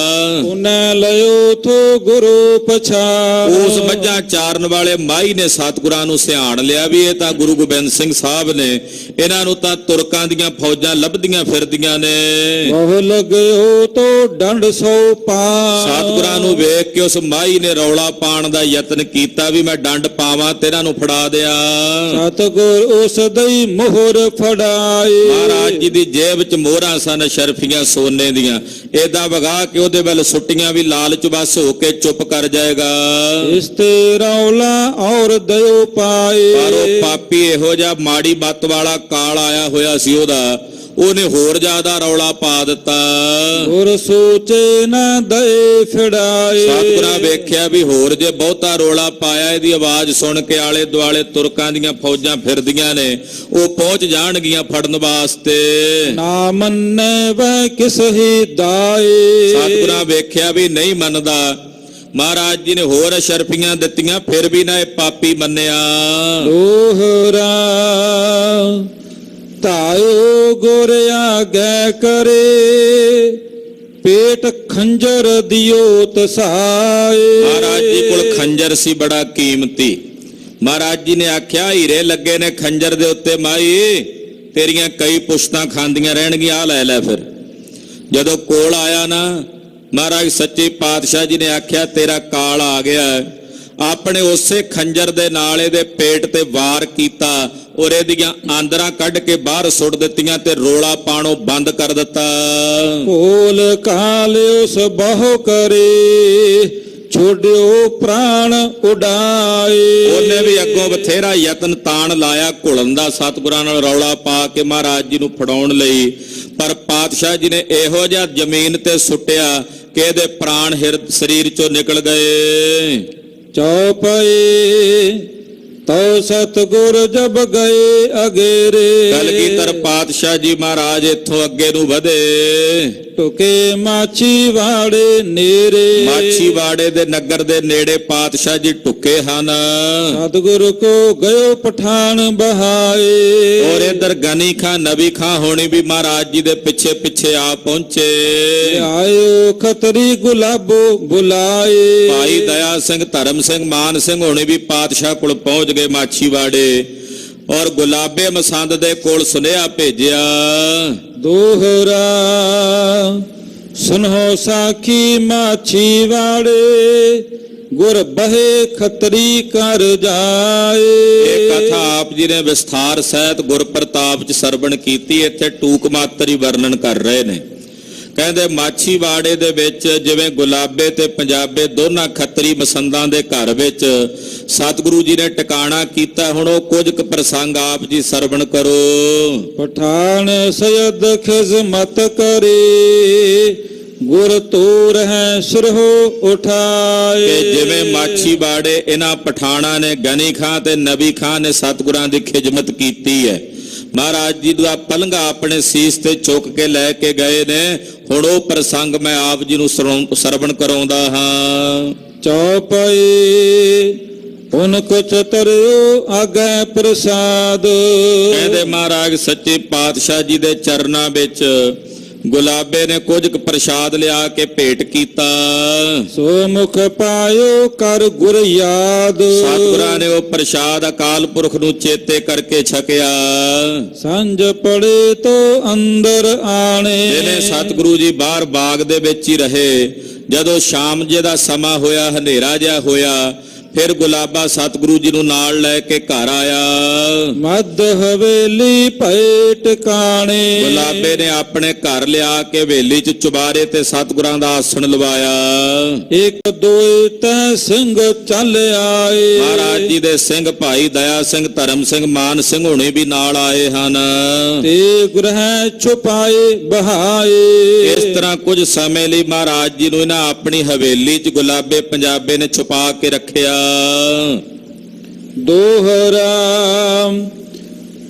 ਪੁਨੈ ਲਿਓ ਥੋ ਗੁਰੂ ਪਛਾਣ। ਉਸ ਮੱਝਾਂ ਚਾਰਨ ਵਾਲੇ ਮਾਈ ਨੇ ਸਤਿਗੁਰਾਂ ਨੂੰ ਸਿਆਣ ਲਿਆ ਵੀ ਇਹ ਤਾਂ ਗੁਰੂ ਗੋਬਿੰਦ ਸਿੰਘ ਸਾਹਿਬ ਨੇ, ਇਹਨਾਂ ਨੂੰ ਤਾਂ ਤੁਰਕਾਂ ਦੀਆਂ ਫੌਜਾਂ ਲੱਭਦੀਆਂ ਫਿਰਦੀਆਂ ਨੇ। ਬਹੁ ਲਗਿਓ ਤੋ ਡੰਡ ਸੋ ਪਾ। ਸਤਿਗੁਰਾਂ ਨੂੰ ਵੇਖ ਕੇ ਉਸ ਮਾਈ ਨੇ ਰੌਲਾ ਪਾਉਣ ਦਾ ਯਤਨ ਕੀਤਾ ਵੀ ਮੈਂ ਡੰਡ ਪਾਵਾਂ ਤੇ ਇਹਨਾਂ ਨੂੰ ਫੜਾ ਦਿਆਂ। ਸਤਿਗੁਰ ਉਸ ਦਈ ਮੋਹਰ ਫੜਾਏ। ਮਹਾਰਾਜ ਜੀ ਦੀ ਜੇਬ ਚ ਮੋਹਰਾਂ ਸਨ ਸ਼ਰਫੀਆਂ ਸੋਨੇ ਦੀਆਂ, ਏਦਾਂ ਵਗਾ ਕੇ ਉਹਦੇ ਵੱਲ ਸੁੱਟੀਆਂ ਵੀ ਲਾਲਚ ਬਸ ਹੋ ਕੇ ਚੁੱਪ ਕਰ ਜਾਏਗਾ। ਇਸ ਤੇ ਰੌਲਾ ਔਰ ਦਇਓ ਪਾਏ। ਪਰ ਉਹ ਪਾਪੀ ਇਹੋ ਜਿਹਾ ਮਾੜੀ ਮੱਤ ਵਾਲਾ ਕਾਲ ਆਇਆ ਹੋਇਆ ਸੀ ਉਹਦਾ, ਉਹਨੇ ਹੋਰ ਜ਼ਿਆਦਾ ਰੌਲਾ ਪਾ ਦਿੱਤਾ। ਗੁਰ ਸੋਚੇ ਨਾ ਦਏ ਫਿੜਾਏ। ਸਤਿਗੁਰਾਂ ਵੇਖਿਆ ਵੀ ਹੋਰ ਜੇ ਬਹੁਤਾ ਰੌਲਾ ਪਾਇਆ ਇਹਦੀ ਆਵਾਜ਼ ਸੁਣ ਕੇ ਆਲੇ ਦੁਆਲੇ ਤੁਰਕਾਂ ਦੀਆਂ ਫੌਜਾਂ ਫਿਰਦੀਆਂ ਨੇ, ਉਹ ਪਹੁੰਚ ਜਾਣਗੀਆਂ ਫੜਨ ਵਾਸਤੇ। ਨਾ ਮੰਨੈ ਵੈ ਕਿਸ ਹੀ ਦਾਏ। ਸਤਿਗੁਰਾਂ ਵੇਖਿਆ ਵੀ ਨਹੀਂ ਮੰਨਦਾ, ਮਹਾਰਾਜ ਜੀ ਨੇ ਹੋਰ ਅਸ਼ਰਫੀਆਂ ਦਿੱਤੀਆਂ, ਫਿਰ ਵੀ ਨਾ ਇਹ ਪਾਪੀ ਮੰਨਿਆ। ਦੋਹਰਾ ਧਾਇਓ ਗੁਰ ਆਗੈ ਕਰੇ, ਪੇਟ ਖੰਜਰ ਦਿਓ ਤਸਾਏ। ਮਹਾਰਾਜ ਜੀ ਕੋਲ ਖੰਜਰ ਸੀ ਬੜਾ ਕੀਮਤੀ। ਮਹਾਰਾਜ ਜੀ ਨੇ ਆਖਿਆ ਹੀਰੇ ਲੱਗੇ ਨੇ ਖੰਜਰ ਦੇ ਉੱਤੇ, ਮਾਈ ਤੇਰੀਆਂ ਕਈ ਪੁਸ਼ਤਾਂ ਖਾਂਦੀਆਂ ਰਹਿਣਗੀਆਂ, ਆ ਲੈ ਲੈ। ਫਿਰ ਜਦੋਂ ਕੋਲ ਆਇਆ ਨਾ ਮਹਾਰਾਜ ਸੱਚੇ ਪਾਤਸ਼ਾਹ ਜੀ ਨੇ ਆਖਿਆ ਤੇਰਾ ਕਾਲ ਆ ਗਿਆ। ਆਪਣੇ ਉਸੇ ਖੰਜਰ ਦੇ ਨਾਲ ਇਹਦੇ ਪੇਟ ਤੇ ਵਾਰ ਕੀਤਾ ਔਰ ਇਹਦੀਆਂ ਆਂਦਰਾਂ ਕੱਢ ਕੇ ਬਾਹਰ ਸੁੱਟ ਦਿੱਤੀਆਂ ਤੇ ਰੋਲਾ ਪਾਣੋਂ ਬੰਦ ਕਰ ਦਿੱਤਾ। ਕੋਲ ਕਾਲ ਉਸ ਬਹੁ ਕਰੇ, ਛੋੜਿਓ ਪ੍ਰਾਣ ਉਡਾਏ। ਉਹਨੇ ਵੀ ਅੱਗੋਂ ਬਥੇਰਾ ਯਤਨ ਤਾਣ ਲਾਇਆ ਘੁਲਣ ਦਾ, ਸਤਿਗੁਰਾਂ ਨਾਲ ਰੌਲਾ ਪਾ ਕੇ ਮਹਾਰਾਜ ਜੀ ਨੂੰ ਫੜਾਉਣ ਲਈ, ਪਰ ਪਾਤਸ਼ਾਹ ਜੀ ਨੇ ਇਹੋ ਜਿਹਾ ਜ਼ਮੀਨ ਤੇ ਸੁੱਟਿਆ ਕਿ ਇਹਦੇ ਪ੍ਰਾਣ ਸਰੀਰ ਚੋਂ ਨਿਕਲ ਗਏ। ਚੌਪਏ ਤਉ ਸਤਿਗੁਰ ਜਬ ਗਏ ਅਗੇਰੇ। ਕਲਗੀਧਰ ਪਾਤਸ਼ਾਹ ਜੀ ਮਹਾਰਾਜ ਇੱਥੋਂ ਅੱਗੇ ਨੂੰ ਵਧੇ। ਟੁਕੇ ਮਾਛੀ ਵਾੜੇ ਨੇਰੇ। ਮਾਛੀ ਵਾੜੇ ਦੇ ਨਗਰ ਦੇ ਨੇੜੇ ਪਾਤਸ਼ਾਹ ਜੀ ਟੁਕੇ ਹਨ। ਸਤਿਗੁਰ ਕੋ ਗਇਓ ਪਠਾਨ ਬਹਾਏ। ਔਰ ਇਧਰ ਗਨੀ ਖਾਂ ਨਬੀ ਖਾਂ ਹੋਣੀ ਵੀ ਮਹਾਰਾਜ ਜੀ ਦੇ ਪਿੱਛੇ ਪਿੱਛੇ ਆ ਪਹੁੰਚੇ। ਆਇਓ ਖਤਰੀ ਗੁਲਾਬੋ ਬੁਲਾਏ। ਭਾਈ ਦਇਆ ਸਿੰਘ, ਧਰਮ ਸਿੰਘ, ਮਾਨ ਸਿੰਘ ਹੋਣੀ ਵੀ ਪਾਤਸ਼ਾਹ ਕੋਲ ਪਹੁੰਚ ਗਏ ਮਾਛੀਵਾੜੇ, ਔਰ ਗੁਲਾਬੇ ਮਸੰਦ ਦੇ ਕੋਲ ਸੁਨੇਹਾ ਭੇਜਿਆ। ਦੋਹਰਾ ਸੁਨੋ ਸਾਖੀ ਮਾਛੀਵਾੜੇ, ਗੁਰ ਬਹੇ ਖਤਰੀ ਕਰ ਜਾਏ। ਇਹ ਕਥਾ ਆਪ ਜੀ ਨੇ ਵਿਸਥਾਰ ਸਹਿਤ ਗੁਰ ਪ੍ਰਤਾਪ ਚ ਸਰਵਣ ਕੀਤੀ। ਇੱਥੇ ਟੂਕ ਮਾਤਰ ਹੀ ਵਰਣਨ ਕਰ ਰਹੇ ਨੇ। ਕਹਿੰਦੇ ਮਾਛੀਵਾੜੇ ਦੇ ਵਿੱਚ ਜਿਵੇਂ ਗੁਲਾਬੇ ਤੇ ਪੰਜਾਬੇ ਦੋਨਾਂ ਖੱਤਰੀ ਮਸੰਦਾਂ ਦੇ ਘਰ ਵਿੱਚ ਸਤਿਗੁਰੂ ਜੀ ਨੇ ਟਿਕਾਣਾ ਕੀਤਾ। ਹੁਣ ਉਹ ਕੁਝ ਕੁ ਪ੍ਰਸੰਗ ਆਪ ਜੀ ਸਰਵਣ ਕਰੋ। ਪਠਾਨ ਸਯਦ ਖਿਜ਼ਮਤ ਕਰੇ, ਗੁਰ ਤੂਰ ਹੈ ਸਿਰਹੁ ਉਠਾਏ। ਕਿ ਜਿਵੇਂ ਮਾਛੀਵਾੜੇ ਇਹਨਾਂ ਪਠਾਣਾ ਨੇ, ਗਨੀ ਖਾਂ ਤੇ ਨਬੀ ਖਾਂ ਨੇ ਸਤਿਗੁਰਾਂ ਦੀ ਖਿਦਮਤ ਕੀਤੀ ਹੈ। ਮਹਾਰਾਜ ਜੀ ਦਾ ਪਲੰਘਾ ਆਪਣੇ ਸੀਸ ਤੇ ਚੁੱਕ ਕੇ ਲੈ ਕੇ ਗਏ ਨੇ। ਹੁਣ ਉਹ ਪ੍ਰਸੰਗ ਮੈਂ ਆਪ ਜੀ ਨੂੰ ਸਰਵਣ ਕਰਾਉਂਦਾ ਹਾਂ। ਚੌਪਈ ਪੁਨ ਕੁਛ ਤਰਿਓ ਆਗੈ ਪ੍ਰਸਾਦ। ਕਹਿੰਦੇ ਮਹਾਰਾਜ ਸੱਚੇ ਪਾਤਸ਼ਾਹ ਜੀ ਦੇ ਚਰਨਾਂ ਵਿੱਚ ਗੁਲਾਬੇ ਨੇ ਕੁਝ ਕੁ ਪ੍ਰਸ਼ਾਦ ਲਿਆ ਕੇ ਭੇਟ ਕੀਤਾ। ਸੋ ਮੁਖ ਪਾਇਓ ਕਰ ਗੁਰ ਯਾਦ। ਸਤਿਗੁਰਾਂ ਨੇ ਉਹ ਪ੍ਰਸ਼ਾਦ ਅਕਾਲ ਪੁਰਖ ਨੂੰ ਚੇਤੇ ਕਰਕੇ ਛਕਿਆ। ਸੰਜ ਪੜੇ ਤੋ ਅੰਦਰ ਆਣੇ। ਜਿਹਨੇ ਸਤਿਗੁਰੂ ਜੀ ਬਾਹਰ ਬਾਗ ਦੇ ਵਿੱਚ ਹੀ ਰਹੇ। ਜਦੋਂ ਸ਼ਾਮ ਜੇ ਦਾ ਸਮਾਂ ਹੋਇਆ, ਹਨੇਰਾ ਜਿਹਾ ਹੋਇਆ, ਫਿਰ ਗੁਲਾਬਾ ਸਤਿਗੁਰੂ ਜੀ ਨੂੰ ਨਾਲ ਲੈ ਕੇ ਘਰ ਆਇਆ। ਮੱਧ ਹਵੇਲੀ ਭਏ ਟਿਕਾਣੇ। ਗੁਲਾਬੇ ਨੇ ਆਪਣੇ ਘਰ ਲਿਆ ਕੇ ਹਵੇਲੀ ਚ ਚੁਬਾਰੇ ਤੇ ਸਤਿਗੁਰਾਂ ਦਾ ਆਸਣ ਲਵਾਇਆ। ਇੱਕ ਦੋਇ ਤੈ ਸਿੰਘ ਚੱਲ ਆਏ। ਮਹਾਰਾਜ ਜੀ ਦੇ ਸਿੰਘ ਭਾਈ ਦਇਆ ਸਿੰਘ, ਧਰਮ ਸਿੰਘ, ਮਾਨ ਸਿੰਘ ਹੋਣੀ ਵੀ ਨਾਲ ਆਏ ਹਨ। ਤੇ ਗ੍ਰਹਿ ਛੁਪਾਏ ਬਹਾਏ। ਇਸ ਤਰ੍ਹਾਂ ਕੁਝ ਸਮੇਂ ਲਈ ਮਹਾਰਾਜ ਜੀ ਨੂੰ ਇਹਨਾਂ ਆਪਣੀ ਹਵੇਲੀ ਚ ਗੁਲਾਬੇ ਪੰਜਾਬੇ ਨੇ ਛੁਪਾ ਕੇ ਰੱਖਿਆ। ਦੋਹਰਾ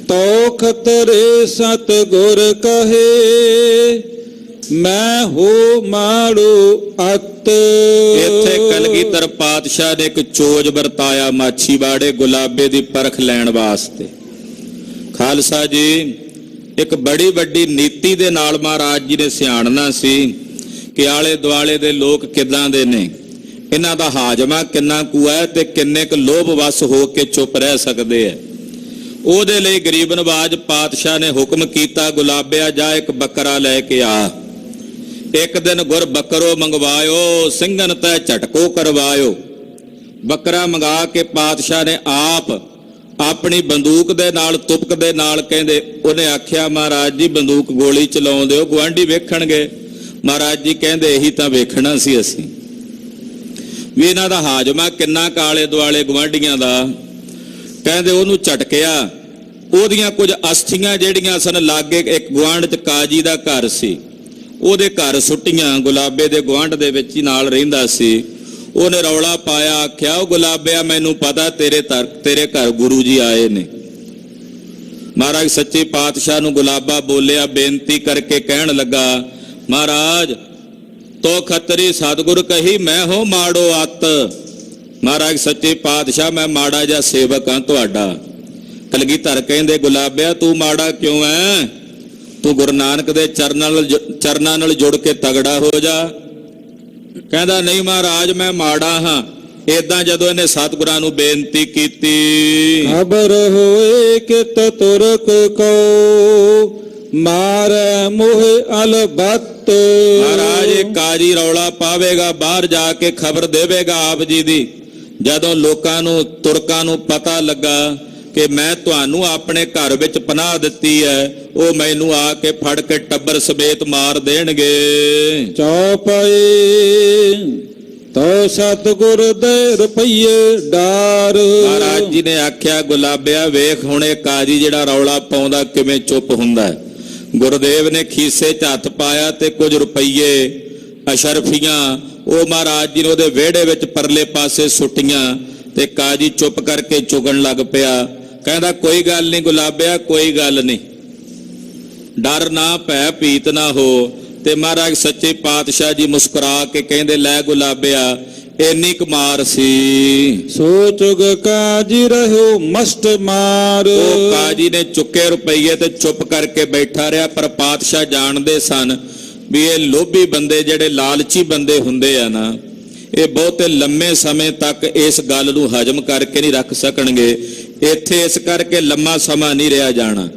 ਤੋ ਖਤਰੇ ਸਤਿਗੁਰ ਕਹੇ, ਮੈਂ ਹੋ ਮਾੜੋ ਅਤ। ਇੱਥੇ ਕਲਗੀਧਰ ਪਾਤਸ਼ਾਹ ਨੇ ਇੱਕ ਚੋਜ ਵਰਤਾਇਆ ਮਾਛੀਵਾੜੇ ਗੁਲਾਬੇ ਦੀ ਪਰਖ ਲੈਣ ਵਾਸਤੇ। ਖਾਲਸਾ ਜੀ, ਇੱਕ ਬੜੀ ਵੱਡੀ ਨੀਤੀ ਦੇ ਨਾਲ ਮਹਾਰਾਜ ਜੀ ਨੇ ਸਿਆਣਨਾ ਸੀ ਕਿ ਆਲੇ ਦੁਆਲੇ ਦੇ ਲੋਕ ਕਿੱਦਾਂ ਦੇ ਨੇ, ਇਹਨਾਂ ਦਾ ਹਾਜ਼ਮਾ ਕਿੰਨਾ ਕੁ ਹੈ ਤੇ ਕਿੰਨੇ ਕੁ ਲੋਭ ਵਸ ਹੋ ਕੇ ਚੁੱਪ ਰਹਿ ਸਕਦੇ ਐ। ਉਹਦੇ ਲਈ ਗਰੀਬ ਨਵਾਜ ਪਾਤਸ਼ਾਹ ਨੇ ਹੁਕਮ ਕੀਤਾ, ਗੁਲਾਬਿਆ ਜਾ ਇੱਕ ਬੱਕਰਾ ਲੈ ਕੇ ਆ। ਇੱਕ ਦਿਨ ਗੁਰ ਬੱਕਰੋ ਮੰਗਵਾਇਓ, ਸਿੰਘਨ ਤੈ ਝਟਕੋ ਕਰਵਾਇਓ। ਬੱਕਰਾ ਮੰਗਾ ਕੇ ਪਾਤਸ਼ਾਹ ਨੇ ਆਪ ਆਪਣੀ ਬੰਦੂਕ ਦੇ ਨਾਲ, ਤੁਪਕ ਦੇ ਨਾਲ ਕਹਿੰਦੇ, ਉਹਨੇ ਆਖਿਆ ਮਹਾਰਾਜ ਜੀ ਬੰਦੂਕ ਗੋਲੀ ਚਲਾਉਣ ਦਿਓ, ਗੁਆਂਢੀ ਵੇਖਣਗੇ। ਮਹਾਰਾਜ ਜੀ ਕਹਿੰਦੇ ਇਹੀ ਤਾਂ ਵੇਖਣਾ ਸੀ ਅਸੀਂ ਵੀ ਇਹਨਾਂ ਦਾ ਹਾਜ਼ਮਾ ਕਿੰਨਾ ਕਾਲੇ ਦੁਆਲੇ ਗੁਆਂਢੀਆਂ ਦਾ। ਕਹਿੰਦੇ ਉਹਨੂੰ ਝਟਕਿਆ, ਉਹਦੀਆਂ ਕੁਝ ਅਸਥੀਆਂ ਜਿਹੜੀਆਂ ਸਨ ਲਾਗੇ ਇੱਕ ਗੁਆਂਢ 'ਚ ਕਾਜੀ ਦਾ ਘਰ ਸੀ, ਉਹਦੇ ਘਰ ਸੁੱਟੀਆਂ। ਗੁਲਾਬੇ ਦੇ ਗੁਆਂਢ ਦੇ ਵਿੱਚ ਹੀ ਨਾਲ ਰਹਿੰਦਾ ਸੀ। ਉਹਨੇ ਰੌਲਾ ਪਾਇਆ, ਆਖਿਆ ਉਹ ਗੁਲਾਬਿਆ ਮੈਨੂੰ ਪਤਾ ਤੇਰੇ ਘਰ ਗੁਰੂ ਜੀ ਆਏ ਨੇ। ਮਹਾਰਾਜ ਸੱਚੇ ਪਾਤਸ਼ਾਹ ਨੂੰ ਗੁਲਾਬਾ ਬੋਲਿਆ, ਬੇਨਤੀ ਕਰਕੇ ਕਹਿਣ ਲੱਗਾ, ਮਹਾਰਾਜ ਤੋ ਖੱਤਰੀ ਸਤਿਗੁਰ ਕਹੀ ਮੈਂ ਹੋ ਮਾੜੋ ਅੱਤ। ਮਹਾਰਾਜ ਸੱਚੇ ਪਾਤਸ਼ਾਹ ਮੈਂ ਮਾੜਾ ਜਿਹਾ ਸੇਵਕ ਹਾਂ ਤੁਹਾਡਾ। ਕਲਗੀਧਰ ਕਹਿੰਦੇ, ਗੁਲਾਬਿਆ ਤੂੰ ਮਾੜਾ ਕਿਉਂ ਐ? ਤੂੰ ਗੁਰੂ ਨਾਨਕ ਦੇ ਚਰਨਾਂ ਨਾਲ ਜੁੜ ਕੇ ਤਗੜਾ ਹੋ ਜਾ। ਕਹਿੰਦਾ ਨਹੀਂ ਮਹਾਰਾਜ ਮੈਂ ਮਾੜਾ ਹਾਂ। ਏਦਾਂ ਜਦੋਂ ਇਹਨੇ ਸਤਿਗੁਰਾਂ ਨੂੰ ਬੇਨਤੀ ਕੀਤੀ, ਖਬਰ ਹੋਏ ਕਿ ਤੁਰਕ ਕੋ ਮਾਰੇ ਮੋਹਿ ਅਲਬਤ। ਮਹਾਰਾਜ ਇਹ ਕਾਜੀ ਰੌਲਾ ਪਾਵੇਗਾ, ਬਾਹਰ ਜਾ ਕੇ ਖਬਰ ਦੇਵੇਗਾ ਆਪ ਜੀ ਦੀ। ਜਦੋਂ ਲੋਕਾਂ ਨੂੰ, ਤੁਰਕਾਂ ਨੂੰ ਪਤਾ ਲੱਗਾ ਕਿ ਮੈਂ ਤੁਹਾਨੂੰ ਆਪਣੇ ਘਰ ਵਿੱਚ ਪਨਾਹ ਦਿੱਤੀ ਹੈ, ਉਹ ਮੈਨੂੰ ਆ ਕੇ ਫੜ ਕੇ ਟੱਬਰ ਸਮੇਤ ਮਾਰ ਦੇਣਗੇ। ਚੌਪਈ ਤੋ ਸਤਿਗੁਰ ਦੇ ਰੁਪਈਏ ਡਾਰ। ਮਹਾਰਾਜ ਜੀ ਨੇ ਆਖਿਆ, ਗੁਲਾਬਿਆ ਵੇਖ ਹੁਣ ਇਹ ਕਾਜੀ ਜਿਹੜਾ ਰੌਲਾ ਪਾਉਂਦਾ ਕਿਵੇਂ ਚੁੱਪ ਹੁੰਦਾ। ਗੁਰਦੇਵ ਨੇ ਖੀਸੇ 'ਚ ਹੱਥ ਪਾਇਆ ਤੇ ਕੁਝ ਰੁਪਈਏ ਅਸ਼ਰਫੀਆਂ ਉਹ ਮਹਾਰਾਜ ਜੀ ਨੇ ਉਹਦੇ ਵਿਹੜੇ ਵਿੱਚ ਪਰਲੇ ਪਾਸੇ ਸੁੱਟੀਆਂ ਤੇ ਕਾਜੀ ਚੁੱਪ ਕਰਕੇ ਚੁਗਣ ਲੱਗ ਪਿਆ। ਕਹਿੰਦਾ ਕੋਈ ਗੱਲ ਨਹੀਂ ਗੁਲਾਬਿਆ, ਕੋਈ ਗੱਲ ਨਹੀਂ, ਡਰ ਨਾ ਭੈ ਭੀਤ ਨਾ ਹੋ। ਤੇ ਮਹਾਰਾਜ ਸੱਚੇ ਪਾਤਸ਼ਾਹ ਜੀ ਮੁਸਕਰਾ ਕੇ ਕਹਿੰਦੇ, ਲੈ ਗੁਲਾਬਿਆ ਇੰਨੀ ਕੁਮਾਰ ਸੀ ਸੋਚੁਗ ਕਾਜੀ ਰਹਿਓ ਮਸਤ ਮਾਰ। ਉਹ ਕਾਜੀ ਨੇ ਚੁੱਕੇ ਰੁਪਈਏ ਤੇ ਚੁੱਪ ਕਰਕੇ ਬੈਠਾ ਰਿਹਾ। ਪਰ ਪਾਤਸ਼ਾਹ ਜਾਣਦੇ ਸਨ ਵੀ ਇਹ ਲੋਭੀ ਬੰਦੇ, ਜਿਹੜੇ ਲਾਲਚੀ ਬੰਦੇ ਹੁੰਦੇ ਆ ਨਾ, ਇਹ ਬਹੁਤੇ ਲੰਮੇ ਸਮੇਂ ਤੱਕ ਇਸ ਗੱਲ ਨੂੰ ਹਜਮ ਕਰਕੇ ਨਹੀਂ ਰੱਖ ਸਕਣਗੇ। ਇੱਥੇ ਇਸ ਕਰਕੇ ਲੰਮਾ ਸਮਾਂ ਨਹੀਂ ਰਿਹਾ ਜਾਣਾ।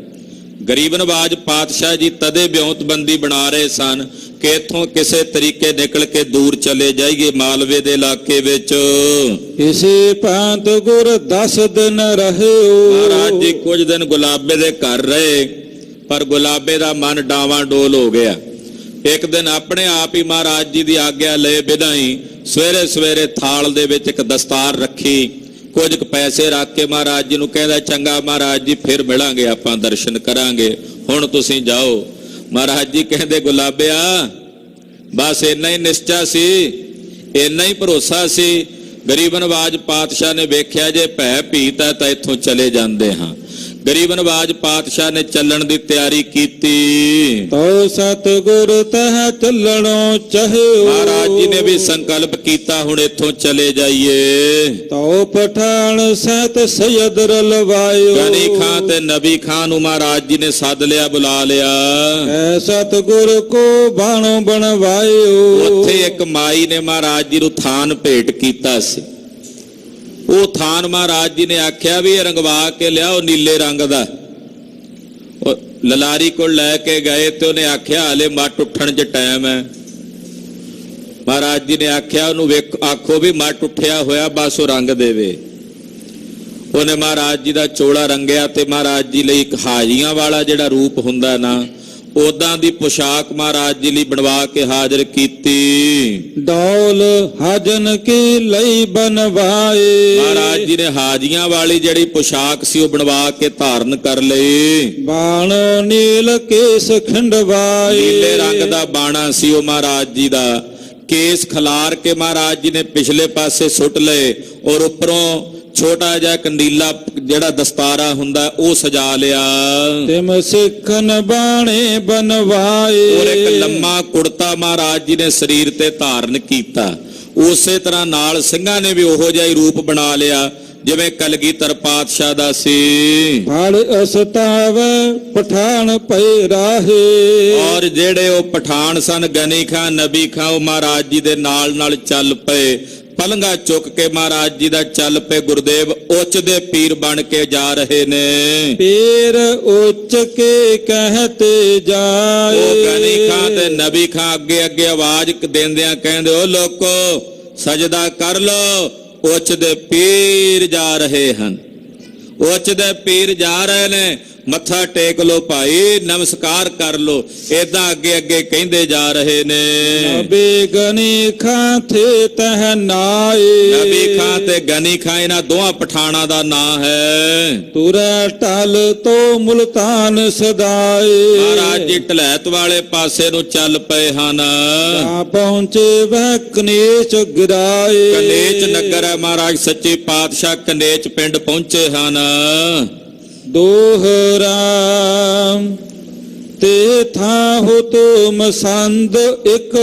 ਗਰੀਬ ਨਵਾਜ ਪਾਤਸ਼ਾਹ ਜੀ ਤਦੇ ਵਿਉਂਤਬੰਦੀ ਬਣਾ ਰਹੇ ਸਨ ਕਿ ਇੱਥੋਂ ਕਿਸੇ ਤਰੀਕੇ ਨਿਕਲ ਕੇ ਦੂਰ ਚਲੇ ਜਾਈਏ ਮਾਲਵੇ ਦੇ ਇਲਾਕੇ ਵਿੱਚ। ਇਸੇ ਭਾਂਤ ਗੁਰ 10 ਦਿਨ ਰਹਿਓ। ਮਹਾਰਾਜ ਜੀ ਕੁਝ ਦਿਨ ਗੁਲਾਬੇ ਦੇ ਘਰ ਰਹੇ, ਪਰ ਗੁਲਾਬੇ ਦਾ ਮਨ ਡਾਵਾਂ ਡੋਲ ਹੋ ਗਿਆ। ਇੱਕ ਦਿਨ ਆਪਣੇ ਆਪ ਹੀ ਮਹਾਰਾਜ ਜੀ ਦੀ ਆਗਿਆ ਲਏ ਬਿਨਾਂ ਹੀ ਸਵੇਰੇ ਸਵੇਰੇ ਥਾਲ ਦੇ ਵਿੱਚ ਇੱਕ ਦਸਤਾਰ ਰੱਖੀ, ਕੁਝ ਕੁ ਪੈਸੇ ਰੱਖ ਕੇ ਮਹਾਰਾਜ ਜੀ ਨੂੰ ਕਹਿੰਦਾ, ਚੰਗਾ ਮਹਾਰਾਜ ਜੀ ਫਿਰ ਮਿਲਾਂਗੇ, ਆਪਾਂ ਦਰਸ਼ਨ ਕਰਾਂਗੇ, ਹੁਣ ਤੁਸੀਂ ਜਾਓ। ਮਹਾਰਾਜ ਜੀ ਕਹਿੰਦੇ, ਗੁਲਾਬਿਆ ਬਸ ਇੰਨਾ ਹੀ ਨਿਸ਼ਚਾ ਸੀ, ਇੰਨਾ ਹੀ ਭਰੋਸਾ ਸੀ। ਗਰੀਬ ਨਵਾਜ ਪਾਤਸ਼ਾਹ ਨੇ ਵੇਖਿਆ ਜੇ ਭੈ ਭੀਤ ਹੈ ਤਾਂ ਇੱਥੋਂ ਚਲੇ ਜਾਂਦੇ ਹਾਂ। ਗਰੀਬ ਨਵਾਜ ਪਾਤਸ਼ਾਹ ਨੇ ਚੱਲਣ ਦੀ ਤਿਆਰੀ ਕੀਤੀ। ਤੋ ਸਤਿਗੁਰ ਤਹ ਚੱਲਣੋ ਚਾਹਿਓ। ਮਹਾਰਾਜ ਜੀ ਨੇ ਵੀ ਸੰਕਲਪ ਕੀਤਾ ਹੁਣ ਇੱਥੋਂ ਚਲੇ ਜਾਈਏ। ਤੋ ਪਠਾਨ ਸਹਿਤ ਸੈਦ ਰਲਵਾਇਓ। ਗਨੀ ਖਾਂ ਤੇ ਨਬੀ ਖਾਂ ਨੂੰ ਮਹਾਰਾਜ ਜੀ ਨੇ ਸੱਦ ਲਿਆ, ਬੁਲਾ ਲਿਆ। ਐ ਸਤਿਗੁਰ ਕੋ ਬਾਣੋ ਬਣਵਾਇਓ। ਉੱਥੇ ਇੱਕ ਮਾਈ ਨੇ ਮਹਾਰਾਜ ਜੀ ਨੂੰ ਥਾਨ ਭੇਟ ਕੀਤਾ ਸੀ। ਉਹ ਥਾਨ ਮਹਾਰਾਜ ਜੀ ਨੇ ਆਖਿਆ ਵੀ ਇਹ ਰੰਗਵਾ ਕੇ ਲਿਆਓ ਨੀਲੇ ਰੰਗ ਦਾ। ਉਹ ਲਲਾਰੀ ਕੋਲ ਲੈ ਕੇ ਗਏ ਤੇ ਉਹਨੇ ਆਖਿਆ ਹਲੇ ਮੱਟ ਉੱਠਣ 'ਚ ਟਾਈਮ ਹੈ। ਮਹਾਰਾਜ ਜੀ ਨੇ ਆਖਿਆ ਉਹਨੂੰ ਆਖੋ ਵੀ ਮੱਟ ਉੱਠਿਆ ਹੋਇਆ, ਬਸ ਉਹ ਰੰਗ ਦੇਵੇ। ਉਹਨੇ ਮਹਾਰਾਜ ਜੀ ਦਾ ਚੋਲਾ ਰੰਗਿਆ ਤੇ ਮਹਾਰਾਜ ਜੀ ਲਈ ਇੱਕ ਹਾਜੀਆਂ ਵਾਲਾ ਜਿਹੜਾ ਰੂਪ ਹੁੰਦਾ ਨਾ, ਉਦਾਂ ਦੀ ਪੁਸ਼ਾਕ ਮਹਾਰਾਜ ਜੀ ਲਈ ਬਣਵਾ ਕੇ ਹਾਜ਼ਰ ਕੀਤੀ। ਡੌਲ ਹਾਜਨ ਕੀ ਲਈ ਬਣਵਾਏ। ਮਹਾਰਾਜ ਜੀ ਨੇ ਹਾਜੀਆਂ ਵਾਲੀ ਜਿਹੜੀ ਪੁਸ਼ਾਕ ਸੀ ਉਹ ਬਣਵਾ ਕੇ ਧਾਰਨ ਕਰ ਲਈ। ਬਾਣੋ ਨੀਲ ਕੇਸ ਖੰਡਵਾਏ। ਨੀਲੇ ਰੰਗ ਦਾ ਬਾਣਾ ਸੀ ਉਹ ਮਹਾਰਾਜ ਜੀ ਦਾ। ਕੇਸ ਖਿਲਾਰ ਕੇ ਮਹਾਰਾਜ ਜੀ ਨੇ ਪਿਛਲੇ ਪਾਸੇ ਸੁੱਟ ਲਏ ਔਰ ਉੱਪਰੋਂ ਛੋਟਾ ਜਿਹਾ ਕੰਡੀਲਾ ਜਿਹੜਾ ਦਸਤਾਰਾ ਹੁੰਦਾ ਉਹ ਸਜਾ ਲਿਆ। ਤਿਮ ਸਿੱਖਨ ਬਾਣੇ ਬਣਵਾਏ। ਔਰ ਇੱਕ ਲੰਮਾ ਕੁੜਤਾ ਮਹਾਰਾਜ ਜੀ ਨੇ ਸਰੀਰ ਤੇ ਧਾਰਨ ਕੀਤਾ। ਉਸੇ ਤਰ੍ਹਾਂ ਨਾਲ ਸਿੰਘਾਂ ਨੇ ਵੀ ਉਹੋ ਜਿਹਾ ਹੀ ਰੂਪ ਬਣਾ ਲਿਆ ਜਿਵੇਂ ਕਲਗੀਧਰ ਪਾਤਸ਼ਾਹ ਦਾ ਸੀ। ਫਲ ਅਸਤਾਵੈ ਪਠਾਨ ਭਏ ਰਾਹੇ। ਔਰ ਜਿਹੜੇ ਉਹ ਪਠਾਨ ਸਨ, ਗਨੀ ਖਾਂ, ਨਬੀ ਖਾਂ, ਉਹ ਮਹਾਰਾਜ ਜੀ ਦੇ ਨਾਲ ਨਾਲ ਚੱਲ ਪਏ। ਪਲੰਗਾ ਚੁੱਕ ਕੇ ਮਹਾਰਾਜ ਜੀ ਦਾ ਚੱਲ ਪਏ। ਗੁਰਦੇਵ ਉੱਚ ਦੇ ਪੀਰ ਬਣ ਕੇ ਜਾ ਰਹੇ ਨੇ। ਪੀਰ ਉੱਚ ਕੇ ਕਹਤੇ ਜਾਏ। ਉਹ ਗਨੀ ਖਾਂ ਤੇ ਨਬੀ ਖਾਂ ਅੱਗੇ ਅੱਗੇ ਆਵਾਜ਼ ਦਿੰਦਿਆਂ ਕਹਿੰਦੇ, ਉਹ ਲੋਕੋ ਸਜਦਾ ਕਰ ਲੋ, ਉੱਚ ਦੇ ਪੀਰ ਜਾ ਰਹੇ ਹਨ। ਉੱਚ ਦੇ ਪੀਰ ਜਾ ਰਹੇ ਨੇ, ਮੱਥਾ ਟੇਕ ਲੋ ਭਾਈ, ਨਮਸਕਾਰ ਕਰ ਲੋ। ਏਦਾਂ ਅੱਗੇ ਅੱਗੇ ਕਹਿੰਦੇ ਜਾ ਰਹੇ ਨੇ। ਨਬੀ ਗਨੀ ਖਾਂ ਥੇ ਤਹ ਨਾਏ। ਨਬੀ ਖਾਂ ਤੇ ਗਨੀ ਖਾਂ ਇਹਨਾਂ ਦੋਹਾਂ ਪਠਾਣਾ ਦਾ ਨਾਂ ਹੈ। ਤੁਰੈ ਟਲ ਤੋ ਮੁਲਤਾਨ ਸਦਾਏ। ਮਹਾਰਾਜ ਜੀ ਢਲੈਤ ਵਾਲੇ ਪਾਸੇ ਨੂੰ ਚੱਲ ਪਏ ਹਨ। ਜਾ ਪਹੁੰਚੇ ਵਹ ਕਨੇਚ ਗਿਰਾਏ। ਕਨੇਚ ਨਗਰ ਹੈ, ਮਹਾਰਾਜ ਸੱਚੇ ਪਾਤਸ਼ਾਹ ਕਨੇਚ ਪਿੰਡ ਪਹੁੰਚੇ ਹਨ। ਦੋਹਰਾ ਤੇ ਥਾਂ ਹੋ ਤੁਮ ਸੰਦ ਇੱਕ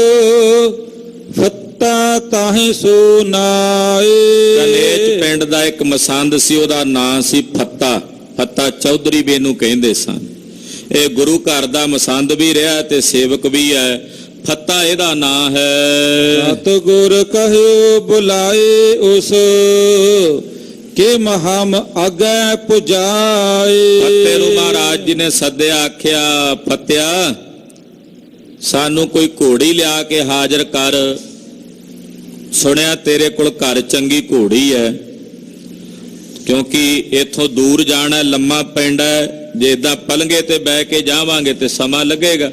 ਫੱਤਾ ਤਾਹੇ ਸੋ ਨਾਏ। ਕਨੇਚ ਪਿੰਡ ਦਾ ਇੱਕ ਮਸੰਦ ਸੀ, ਉਹਦਾ ਨਾਂ ਸੀ ਫੱਤਾ। ਫੱਤਾ ਚੌਧਰੀ ਵੀ ਇਹਨੂੰ ਕਹਿੰਦੇ ਸਨ। ਇਹ ਗੁਰੂ ਘਰ ਦਾ ਮਸੰਦ ਵੀ ਰਿਹਾ ਤੇ ਸੇਵਕ ਵੀ ਹੈ। ਫੱਤਾ ਇਹਦਾ ਨਾਂ ਹੈ। ਸਤਿਗੁਰ ਕਹਿਓ ਬੁਲਾਏ ਉਸ ਕਿ ਮਹਮ ਅਗੈ ਪੁਜਾਏ। ਫੱਤੇ ਨੂੰ ਮਹਾਰਾਜ ਜੀ ਨੇ ਸੱਦਿਆ, ਆਖਿਆ ਫੱਤਿਆ ਸਾਨੂੰ ਕੋਈ ਘੋੜੀ ਲਿਆ ਕੇ ਹਾਜ਼ਰ ਕਰ। ਸੁਣਿਆ ਤੇਰੇ ਕੋਲ ਘਰ ਚੰਗੀ ਘੋੜੀ ਹੈ, ਕਿਉਂਕਿ ਇੱਥੋਂ ਦੂਰ ਜਾਣਾ, ਲੰਮਾ ਪੈਂਦਾ ਹੈ। ਜੇ ਇਦਾਂ ਪਲੰਗੇ ਤੇ ਬਹਿ ਕੇ ਜਾਵਾਂਗੇ ਤੇ ਸਮਾਂ ਲੱਗੇਗਾ।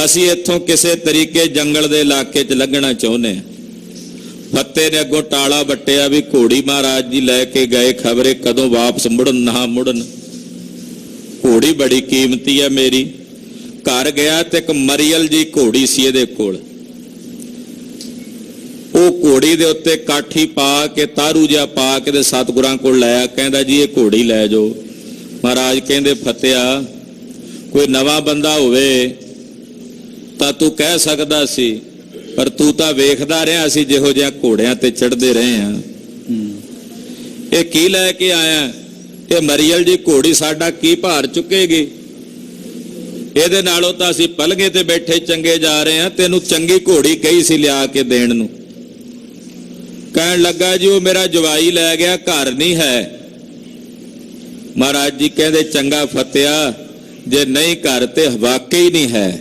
ਅਸੀਂ ਇੱਥੋਂ ਕਿਸੇ ਤਰੀਕੇ ਜੰਗਲ ਦੇ ਇਲਾਕੇ 'ਚ ਲੰਘਣਾ ਚਾਹੁੰਦੇ ਹਾਂ। ਫੱਤੇ ਨੇ ਅੱਗੋਂ ਟਾਲਾ ਵੱਟਿਆ ਵੀ ਘੋੜੀ ਮਹਾਰਾਜ ਜੀ ਲੈ ਕੇ ਗਏ, ਖਬਰੇ ਕਦੋਂ ਵਾਪਸ ਮੁੜਨ ਨਾ ਮੁੜਨ। ਘੋੜੀ ਬੜੀ ਕੀਮਤੀ ਹੈ ਮੇਰੀ। ਘਰ ਗਿਆ ਤੇ ਇੱਕ ਮਰੀਅਲ ਜੀ ਘੋੜੀ ਸੀ ਇਹਦੇ ਕੋਲ। ਉਹ ਘੋੜੀ ਦੇ ਉੱਤੇ ਕਾਠੀ ਪਾ ਕੇ, ਤਾਰੂ ਜਿਹਾ ਪਾ ਕੇ ਤੇ ਸਤਿਗੁਰਾਂ ਕੋਲ ਲਾਇਆ। ਕਹਿੰਦਾ ਜੀ ਇਹ ਘੋੜੀ ਲੈ ਜਾਓ। ਮਹਾਰਾਜ ਕਹਿੰਦੇ ਫੱਤਿਆ ਕੋਈ ਨਵਾਂ ਬੰਦਾ ਹੋਵੇ ਤਾਂ ਤੂੰ ਕਹਿ ਸਕਦਾ ਸੀ, ਪਰ ਤੂੰ ਤਾਂ ਵੇਖਦਾ ਰਿਹਾ ਅਸੀਂ ਜਿਹੋ ਜਿਹਾ ਘੋੜਿਆਂ ਤੇ ਚੜ੍ਹਦੇ ਰਹੇ ਆ। ਇਹ ਕੀ ਲੈ ਕੇ ਆਇਆ? ਇਹ ਮਰੀਅਲ ਜੀ ਘੋੜੀ ਸਾਡਾ ਕੀ ਭਾਰ ਚੁੱਕੇਗੀ? ਇਹਦੇ ਨਾਲੋਂ ਤਾਂ ਅਸੀਂ ਪਲਗੇ ਤੇ ਬੈਠੇ ਚੰਗੇ ਜਾ ਰਹੇ ਆ। ਤੈਨੂੰ ਚੰਗੀ ਘੋੜੀ ਕਹੀ ਸੀ ਲਿਆ ਕੇ ਦੇਣ ਨੂੰ। ਕਹਿਣ ਲੱਗਾ ਜੀ ਉਹ ਮੇਰਾ ਜਵਾਈ ਲੈ ਗਿਆ, ਘਰ ਨਹੀਂ ਹੈ। ਮਹਾਰਾਜ ਜੀ ਕਹਿੰਦੇ ਚੰਗਾ ਫੱਤਿਆ, ਜੇ ਨਹੀਂ ਘਰ ਤੇ ਵਾਕਈ ਨਹੀਂ ਹੈ।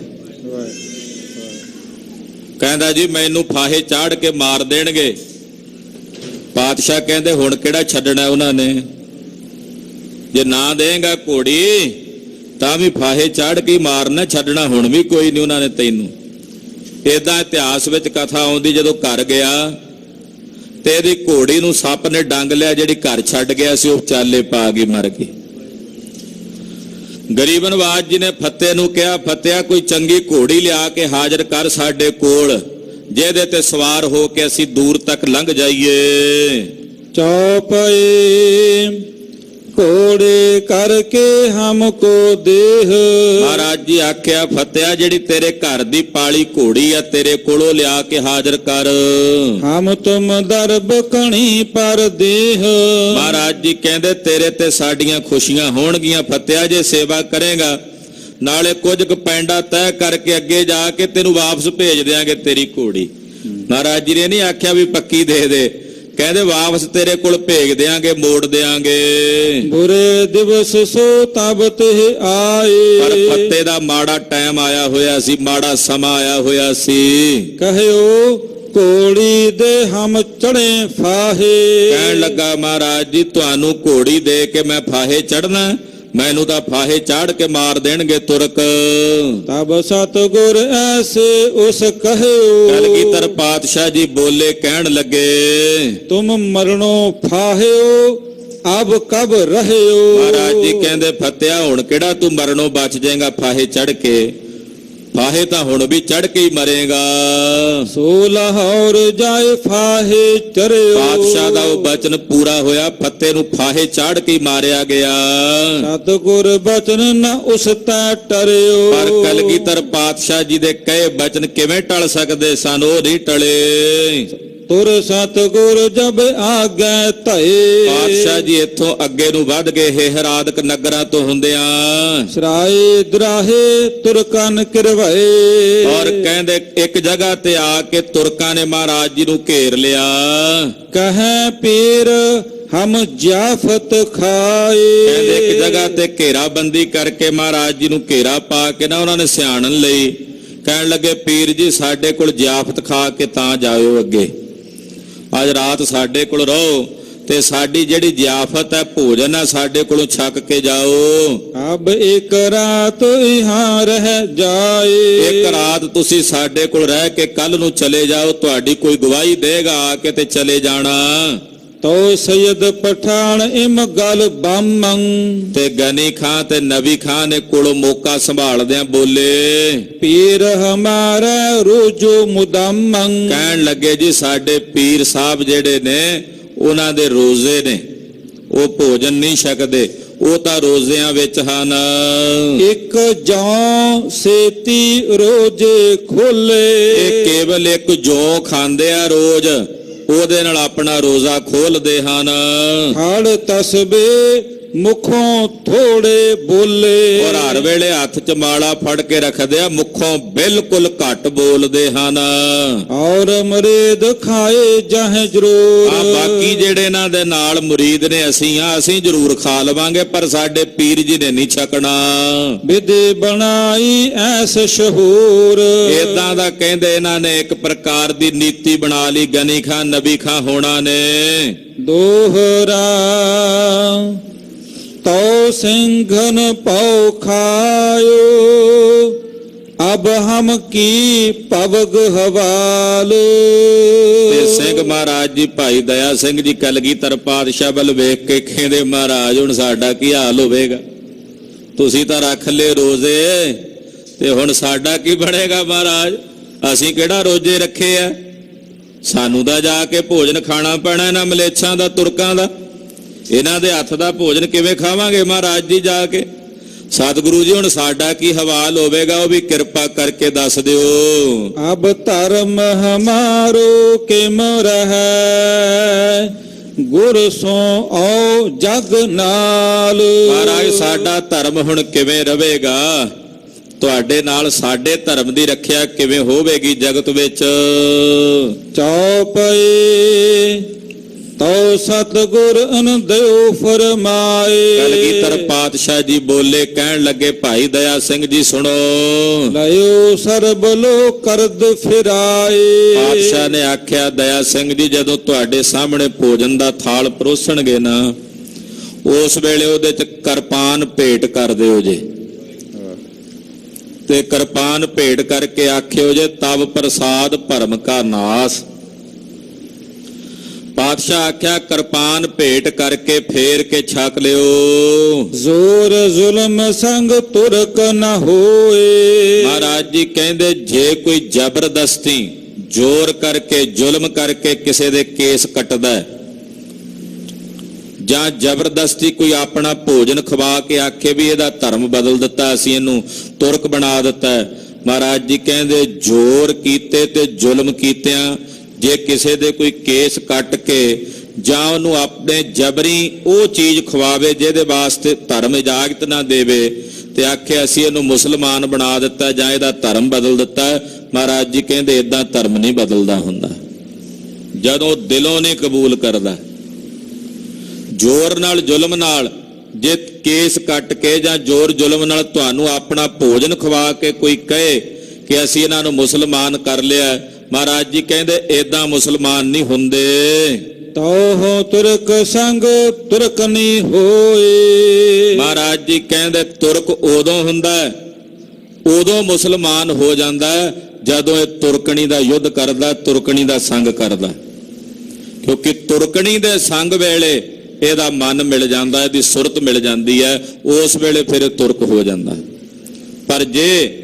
ਕਹਿੰਦਾ ਜੀ ਮੈਨੂੰ ਫਾਹੇ ਚਾੜ ਕੇ ਮਾਰ ਦੇਣਗੇ। ਪਾਤਸ਼ਾਹ ਕਹਿੰਦੇ ਹੁਣ ਕਿਹੜਾ ਛੱਡਣਾ ਉਹਨਾਂ ਨੇ? ਜੇ ਨਾ ਦੇਗਾ ਘੋੜੀ ਤਾਂ ਵੀ ਫਾਹੇ ਚਾੜ ਕੇ ਮਾਰਨਾ, ਛੱਡਣਾ ਹੁਣ ਵੀ ਕੋਈ ਨਹੀਂ ਉਹਨਾਂ ਨੇ ਤੈਨੂੰ। ਏਦਾਂ ਇਤਿਹਾਸ ਵਿੱਚ ਕਥਾ ਆਉਂਦੀ, ਜਦੋਂ ਘਰ ਗਿਆ ਤੇ ਇਹਦੀ ਘੋੜੀ ਨੂੰ ਸੱਪ ਨੇ ਡੰਗ ਲਿਆ। ਜਿਹੜੀ ਘਰ ਛੱਡ ਗਿਆ ਸੀ ਉਹ ਚਾਲੇ ਪਾ ਗਈ, ਮਰ ਗਈ। ਗਰੀਬ ਨਵਾਜ ਜੀ ਨੇ ਫੱਤੇ ਨੂੰ ਕਿਹਾ, ਫੱਤਿਆ ਕੋਈ ਚੰਗੀ ਘੋੜੀ ਲਿਆ ਕੇ ਹਾਜ਼ਰ ਕਰ ਸਾਡੇ ਕੋਲ, ਜਿਹਦੇ ਤੇ ਸਵਾਰ ਹੋ ਕੇ ਅਸੀਂ ਦੂਰ ਤੱਕ ਲੰਘ ਜਾਈਏ। ਚੌਪਏ ਘੋੜੇ ਕਰਕੇ ਹਮਕੋ ਦੇਹ। ਮਹਾਰਾਜ ਜੀ ਆਖਿਆ ਫੱਤਿਆ ਜਿਹੜੀ ਤੇਰੇ ਘਰ ਦੀ ਪਾਲੀ ਘੋੜੀ ਆ ਤੇਰੇ ਕੋਲੋਂ ਲਿਆ ਕੇ ਹਾਜ਼ਰ ਕਰ। ਹਮ ਤੁਮ ਦਰਬ ਕਣੀ ਪਰ ਦੇਹ। ਮਹਾਰਾਜ ਜੀ ਕਹਿੰਦੇ ਤੇਰੇ ਤੇ ਸਾਡੀਆਂ ਖੁਸ਼ੀਆਂ ਹੋਣਗੀਆਂ ਫੱਤਿਆ ਜੇ ਸੇਵਾ ਕਰੇਗਾ। ਨਾਲੇ ਕੁਝ ਕੁ ਪੈਂਡਾ ਤੈਅ ਕਰਕੇ ਅੱਗੇ ਜਾ ਕੇ ਤੈਨੂੰ ਵਾਪਸ ਭੇਜ ਦਿਆਂਗੇ ਤੇਰੀ ਘੋੜੀ। ਮਹਾਰਾਜ ਜੀ ਨੇ ਨਹੀਂ ਆਖਿਆ ਵੀ ਪੱਕੀ ਦੇ ਦੇ, ਕਹਿੰਦੇ ਵਾਪਸ ਤੇਰੇ ਕੋਲ ਭੇਜ ਦਿਆਂਗੇ, ਮੋੜ ਦਿਆਂਗੇ। ਬੁਰੇ ਦਿਵਸ ਸੋ ਤਬ ਤੇ ਆਏ। ਪਰ ਫੱਤੇ ਦਾ ਮਾੜਾ ਟਾਈਮ ਆਇਆ ਹੋਇਆ ਸੀ, ਮਾੜਾ ਸਮਾਂ ਆਇਆ ਹੋਇਆ ਸੀ। ਕਹਿਓ ਘੋੜੀ ਦੇ ਹਮ ਚੜੇ ਫਾਹੇ। ਕਹਿਣ ਲੱਗਾ ਮਹਾਰਾਜ ਜੀ ਤੁਹਾਨੂੰ ਘੋੜੀ ਦੇ ਕੇ ਮੈਂ ਫਾਹੇ ਚੜਨਾ, ਮੈਨੂੰ ਤਾਂ ਫਾਹੇ ਚਾੜ ਕੇ ਮਾਰ ਦੇਣਗੇ ਤੁਰਕ। ਤਬ ਸਤਿਗੁਰ ਐਸੇ ਉਸ ਕਹਿਓ। ਕਲਗੀਧਰ ਪਾਤਸ਼ਾਹ ਜੀ ਬੋਲੇ, ਕਹਿਣ ਲੱਗੇ ਤੁਮ ਮਰਨੋ ਫਾਹਿਓ ਅਬ ਕਬ ਰਹਿਓ। ਮਹਾਰਾਜ ਜੀ ਕਹਿੰਦੇ ਫੱਤਿਆ ਹੁਣ ਕਿਹੜਾ ਤੂੰ ਮਰਨੋਂ ਬਚ ਜਾਏਗਾ ਫਾਹੇ ਚੜ ਕੇ? ਫਾਹੇ ਤਾਂ ਹੁਣ ਵੀ ਚੜ ਕੇ ਹੀ ਮਰੇਗਾ। ਸੋ ਲਾਹੌਰ ਜਾਏ ਫਾਹੇ ਚਰਿਓ। ਪਾਤਸ਼ਾਹ ਦਾ ਉਹ ਬਚਨ ਪੂਰਾ ਹੋਇਆ, ਫੱਤੇ ਨੂੰ ਫਾਹੇ ਚਾੜ ਕੇ ਮਾਰਿਆ ਗਿਆ। ਸਤਿਗੁਰ ਬਚਨ ਨ ਉਸ ਤੈ ਟਰਿਓ। ਪਰ ਕਲਗੀਧਰ ਪਾਤਸ਼ਾਹ ਜੀ ਦੇ ਕਹੇ ਬਚਨ ਕਿਵੇਂ ਟਲ ਸਕਦੇ ਸਨ? ਉਹ ਨਹੀਂ ਟਲੇ। ਤੁਰ ਸਤਿਗੁਰ ਜਬ ਆਗੈ ਧਏ। ਪਾਤਸ਼ਾਹ ਜੀ ਇੱਥੋਂ ਅੱਗੇ ਨੂੰ ਵੱਧ ਗਏ ਹੇਹਰਾਦਕ ਨਗਰਾਂ ਤੋਂ ਹੁੰਦਿਆਂ ਸਰਾਏ ਦਰਾਹੇ ਤੁਰਕਨ ਕਿਰਵਾਏ। ਔਰ ਕਹਿੰਦੇ ਇੱਕ ਜਗ੍ਹਾ ਤੇ ਆ ਕੇ ਤੁਰਕਾਂ ਨੇ ਮਹਾਰਾਜ ਜੀ ਨੂੰ ਘੇਰ ਲਿਆ। ਕਹੈ ਪੀਰ ਹਮ ਜਾਫਤ ਖਾਏ। ਕਹਿੰਦੇ ਇੱਕ ਜਗ੍ਹਾ ਤੇ ਘੇਰਾਬੰਦੀ ਕਰਕੇ ਮਹਾਰਾਜ ਜੀ ਨੂੰ ਘੇਰਾ ਪਾ ਕੇ ਨਾ ਉਹਨਾਂ ਨੇ ਸਿਆਣਨ ਲਈ ਕਹਿਣ ਲੱਗੇ, ਪੀਰ ਜੀ ਸਾਡੇ ਕੋਲ ਜਿਆਫਤ ਖਾ ਕੇ ਤਾਂ ਜਾਇਓ ਅੱਗੇ, ਅੱਜ ਰਾਤ ਸਾਡੇ ਕੋਲ ਰਹੋ ਤੇ ਸਾਡੀ ਜਿਹੜੀ ਜਿਆਫਤ ਹੈ ਭੋਜਨ ਹੈ ਸਾਡੇ ਕੋਲੋਂ ਛਕ ਕੇ ਜਾਓ। ਅਬ ਇੱਕ ਰਾਤ ਇਹਾਂ ਰਹਿ ਜਾਏ। ਇੱਕ ਰਾਤ ਤੁਸੀਂ ਸਾਡੇ ਕੋਲ ਰਹਿ ਕੇ ਕੱਲ ਨੂੰ ਚਲੇ ਜਾਓ, ਤੁਹਾਡੀ ਕੋਈ ਗਵਾਹੀ ਦੇਗਾ ਆ ਕੇ ਤੇ ਚਲੇ ਜਾਣਾ। ਤੋ ਸੈਦ ਪਠਾਨ ਇਮ ਗਲ ਬਾਮੰ। ਤੇ ਗਨੀ ਖਾਂ ਤੇ ਨਬੀ ਖਾਂ ਨੇ ਕੋਲੋਂ ਮੌਕਾ ਸੰਭਾਲਦਿਆਂ ਬੋਲੇ, ਪੀਰ ਹਮਾਰਾ ਰੋਜੋ ਮੁਦਮੰ। ਕਹਿਣ ਲੱਗੇ ਜੀ ਸਾਡੇ ਪੀਰ ਸਾਹਿਬ ਜਿਹੜੇ ਨੇ ਉਹਨਾਂ ਦੇ ਰੋਜ਼ੇ ਨੇ, ਉਹ ਭੋਜਨ ਨਹੀਂ ਛਕਦੇ, ਉਹ ਤਾਂ ਰੋਜ਼ਿਆਂ ਵਿੱਚ ਹਨ। ਇੱਕ ਜੌਂ ਸੇਤੀ ਰੋਜੇ ਖੋਲੇ। ਇਹ ਕੇਵਲ ਇੱਕ ਜੌਂ ਖਾਂਦੇ ਆ ਰੋਜ਼, ਉਹਦੇ ਨਾਲ ਆਪਣਾ ਰੋਜ਼ਾ ਖੋਲਦੇ ਹਨ। ਹੜ ਤਸਬੇ ਮੁਖੋਂ ਥੋੜੇ ਬੋਲੇ। ਔਰ ਹਰ ਵੇਲੇ ਹੱਥ 'ਚ ਮਾਲਾ ਫੜ ਕੇ ਰੱਖਦੇ ਆ, ਮੁਖੋਂ ਬਿਲਕੁਲ ਘੱਟ ਬੋਲਦੇ ਹਨ। ਔਰ ਮਰੀਦ ਖਾਏ ਜਾਹੇ ਜਰੂਰ। ਬਾਕੀ ਜਿਹੜੇ ਇਹਨਾਂ ਦੇ ਨਾਲ ਮੁਰੀਦ ਨੇ ਅਸੀਂ ਜ਼ਰੂਰ ਖਾ ਲਵਾਂਗੇ, ਪਰ ਸਾਡੇ ਪੀਰ ਜੀ ਨੇ ਨਹੀਂ ਛਕਣਾ। ਵਿਧੀ ਬਣਾਈ ਐਸ ਸ਼ਹੂਰ। ਏਦਾਂ ਦਾ ਕਹਿੰਦੇ ਇਹਨਾਂ ਨੇ ਇੱਕ ਪ੍ਰਕਾਰ ਦੀ ਨੀਤੀ ਬਣਾ ਲਈ, ਗਨੀ ਖਾਂ ਨਬੀ ਖਾਂ ਹੋਣਾ ਨੇ। ਦੋਹਰਾ ਤੋ ਸਿੰਘਨ ਪਉ ਖਾਇਓ, ਅਬ ਹਮ ਕੀ ਪਵਗ ਹਵਾਲ। ਤੇ ਸਿੰਘ ਮਹਾਰਾਜ ਜੀ ਭਾਈ ਦਇਆ ਸਿੰਘ ਜੀ ਕਲਗੀਧਰ ਪਾਤਸ਼ਾਹ ਵੱਲ ਵੇਖ ਕੇ ਕਹਿੰਦੇ, ਮਹਾਰਾਜ ਹੁਣ ਸਾਡਾ ਕੀ ਹਾਲ ਹੋਵੇਗਾ? ਤੁਸੀਂ ਤਾਂ ਰੱਖ ਲਏ ਰੋਜ਼ੇ ਤੇ ਹੁਣ ਸਾਡਾ ਕੀ ਬਣੇਗਾ ਮਹਾਰਾਜ? ਅਸੀਂ ਕਿਹੜਾ ਰੋਜ਼ੇ ਰੱਖੇ ਆ? ਸਾਨੂੰ ਤਾਂ ਜਾ ਕੇ ਭੋਜਨ ਖਾਣਾ ਪੈਣਾ ਇਹਨਾਂ ਮਲੇਛਾਂ ਦਾ, ਤੁਰਕਾਂ ਦਾ। ਇਹਨਾਂ ਦੇ ਹੱਥ ਦਾ ਭੋਜਨ ਕਿਵੇਂ ਖਾਵਾਂਗੇ ਮਹਾਰਾਜ ਜੀ ਜਾ ਕੇ? ਸਤਿਗੁਰੂ ਜੀ ਹੁਣ ਸਾਡਾ ਕੀ ਹਵਾਲ ਹੋਵੇਗਾ, ਉਹ ਵੀ ਕਿਰਪਾ ਕਰਕੇ ਦੱਸ ਦਿਓ। ਅਬ ਧਰਮ ਹਮਾਰੋ ਕਿਮ ਰਹੈ, ਗੁਰ ਸੋ ਔ ਜਗ ਨਾਲ। ਮਹਾਰਾਜ ਸਾਡਾ ਧਰਮ ਹੁਣ ਕਿਵੇਂ ਰਵੇਗਾ? ਤੁਹਾਡੇ ਨਾਲ ਸਾਡੇ ਧਰਮ ਦੀ ਰੱਖਿਆ ਕਿਵੇਂ ਹੋਵੇਗੀ ਜਗਤ ਵਿੱਚ? ਚੌਪਈ ਤੋ ਸਤਿਗੁਰ ਅਨ ਦਿਓ ਫਰਮਾਏ। ਕਲਗੀਧਰ ਪਾਤਸ਼ਾਹ ਜੀ ਬੋਲੇ, ਕਹਿਣ ਲੱਗੇ, ਭਾਈ ਦਇਆ ਸਿੰਘ ਜੀ ਸੁਣੋ। ਲਿਓ ਸਰਬ ਲੋ ਕਰਦ ਫਿਰਾਏ। ਪਾਤਸ਼ਾਹ ਨੇ ਆਖਿਆ, ਦਇਆ ਸਿੰਘ ਜੀ ਜਦੋਂ ਤੁਹਾਡੇ ਸਾਹਮਣੇ ਭੋਜਨ ਦਾ ਥਾਲ ਪਰੋਸਣਗੇ ਨਾ, ਉਸ ਵੇਲੇ ਉਹਦੇ ਚ ਕਿਰਪਾਨ ਭੇਟ ਕਰ ਦਿਓ ਜੇ। ਤੇ ਕਿਰਪਾਨ ਭੇਟ ਕਰਕੇ ਆਖਿਓ ਜੇ, ਤਵ ਪ੍ਰਸਾਦ ਭਰਮ ਕਾ ਨਾਸ। ਪਾਤਸ਼ਾਹ ਆਖਿਆ ਕਿਰਪਾਨ ਭੇਟ ਕਰਕੇ ਫੇਰ ਕੇ ਛਕ ਲਿਓ। ਜ਼ੋਰ ਜ਼ੁਲਮ ਸੰਗ ਤੁਰਕ ਨ ਹੋਏ। ਮਹਾਰਾਜ ਜੀ ਕਹਿੰਦੇ, ਜੇ ਕੋਈ ਜ਼ਬਰਦਸਤੀ ਜ਼ੋਰ ਕਰਕੇ ਜ਼ੁਲਮ ਕਰਕੇ ਕਿਸੇ ਦੇ ਕੇਸ ਕੱਟਦਾ ਜਾਂ ਜ਼ਬਰਦਸਤੀ ਕੋਈ ਆਪਣਾ ਭੋਜਨ ਖਵਾ ਕੇ ਆਖੇ ਵੀ ਇਹਦਾ ਧਰਮ ਬਦਲ ਦਿੱਤਾ, ਅਸੀਂ ਇਹਨੂੰ ਤੁਰਕ ਬਣਾ ਦਿੱਤਾ, ਮਹਾਰਾਜ ਜੀ ਕਹਿੰਦੇ ਜ਼ੋਰ ਕੀਤੇ ਤੇ ਜ਼ੁਲਮ ਕੀਤਿਆਂ ਜੇ ਕਿਸੇ ਦੇ ਕੋਈ ਕੇਸ ਕੱਟ ਕੇ ਜਾਂ ਉਹਨੂੰ ਆਪਣੇ ਜਬਰੀ ਉਹ ਚੀਜ਼ ਖਵਾਵੇ ਜਿਹਦੇ ਵਾਸਤੇ ਧਰਮ ਇਜਾਜ਼ਤ ਨਾ ਦੇਵੇ ਤੇ ਆਖੇ ਅਸੀਂ ਇਹਨੂੰ ਮੁਸਲਮਾਨ ਬਣਾ ਦਿੱਤਾ ਜਾਂ ਇਹਦਾ ਧਰਮ ਬਦਲ ਦਿੱਤਾ, ਮਹਾਰਾਜ ਜੀ ਕਹਿੰਦੇ ਇਦਾਂ ਧਰਮ ਨਹੀਂ ਬਦਲਦਾ ਹੁੰਦਾ। ਜਦੋਂ ਦਿਲੋਂ ਨਹੀਂ ਕਬੂਲ ਕਰਦਾ, ਜ਼ੋਰ ਨਾਲ ਜ਼ੁਲਮ ਨਾਲ ਜੇ ਕੇਸ ਕੱਟ ਕੇ ਜਾਂ ਜ਼ੋਰ ਜ਼ੁਲਮ ਨਾਲ ਤੁਹਾਨੂੰ ਆਪਣਾ ਭੋਜਨ ਖਵਾ ਕੇ ਕੋਈ ਕਹੇ ਕਿ ਅਸੀਂ ਇਹਨਾਂ ਨੂੰ ਮੁਸਲਮਾਨ ਕਰ ਲਿਆ, ਮਹਾਰਾਜ ਜੀ ਕਹਿੰਦੇ ਏਦਾਂ ਮੁਸਲਮਾਨ ਨਹੀਂ ਹੁੰਦੇ। ਤੋ ਤੁਰਕ ਸੰਗ ਤੁਰਕ ਨਹੀਂ ਹੋਏ। ਮਹਾਰਾਜ ਜੀ ਕਹਿੰਦੇ ਤੁਰਕ ਉਦੋਂ ਹੁੰਦਾ, ਉਦੋਂ ਮੁਸਲਮਾਨ ਹੋ ਜਾਂਦਾ ਜਦੋਂ ਇਹ ਤੁਰਕਣੀ ਦਾ ਯੁੱਧ ਕਰਦਾ, ਤੁਰਕਣੀ ਦਾ ਸੰਗ ਕਰਦਾ। ਕਿਉਂਕਿ ਤੁਰਕਣੀ ਦੇ ਸੰਗ ਵੇਲੇ ਇਹਦਾ ਮਨ ਮਿਲ ਜਾਂਦਾ, ਇਹਦੀ ਸੁਰਤ ਮਿਲ ਜਾਂਦੀ ਹੈ, ਉਸ ਵੇਲੇ ਫਿਰ ਇਹ ਤੁਰਕ ਹੋ ਜਾਂਦਾ। ਪਰ ਜੇ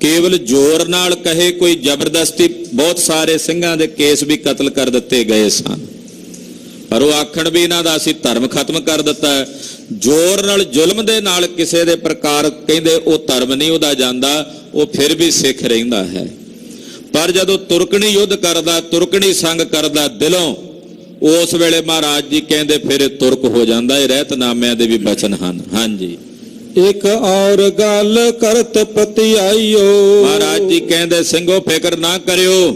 ਕੇਵਲ ਜ਼ੋਰ ਨਾਲ ਕਹੇ ਕੋਈ ਜ਼ਬਰਦਸਤੀ, ਬਹੁਤ ਸਾਰੇ ਸਿੰਘਾਂ ਦੇ ਕੇਸ ਵੀ ਕਤਲ ਕਰ ਦਿੱਤੇ ਗਏ ਸਨ, ਪਰ ਉਹ ਆਖਣ ਵੀ ਇਹਨਾਂ ਦਾ ਅਸੀਂ ਧਰਮ ਖਤਮ ਕਰ ਦਿੱਤਾ। ਜ਼ੋਰ ਨਾਲ ਜ਼ੁਲਮ ਦੇ ਨਾਲ ਕਿਸੇ ਦੇ ਪ੍ਰਕਾਰ ਕਹਿੰਦੇ ਉਹ ਧਰਮ ਨਹੀਂ ਉਹਦਾ ਜਾਂਦਾ, ਉਹ ਫਿਰ ਵੀ ਸਿੱਖ ਰਹਿੰਦਾ ਹੈ। ਪਰ ਜਦੋਂ ਤੁਰਕਣੀ ਯੁੱਧ ਕਰਦਾ, ਤੁਰਕਣੀ ਸੰਗ ਕਰਦਾ ਦਿਲੋਂ, ਉਸ ਵੇਲੇ ਮਹਾਰਾਜ ਜੀ ਕਹਿੰਦੇ ਫਿਰ ਇਹ ਤੁਰਕ ਹੋ ਜਾਂਦਾ। ਇਹ ਰਹਿਤਨਾਮਿਆਂ ਦੇ ਵੀ ਬਚਨ ਹਨ। ਹਾਂਜੀ, ਇੱਕ ਔਰ ਗੱਲ ਕਰਤ ਪਤਿਆਈਓ। ਮਹਾਰਾਜ ਜੀ ਕਹਿੰਦੇ ਸਿੰਘੋ ਫਿਕਰ ਨਾ ਕਰਿਓ,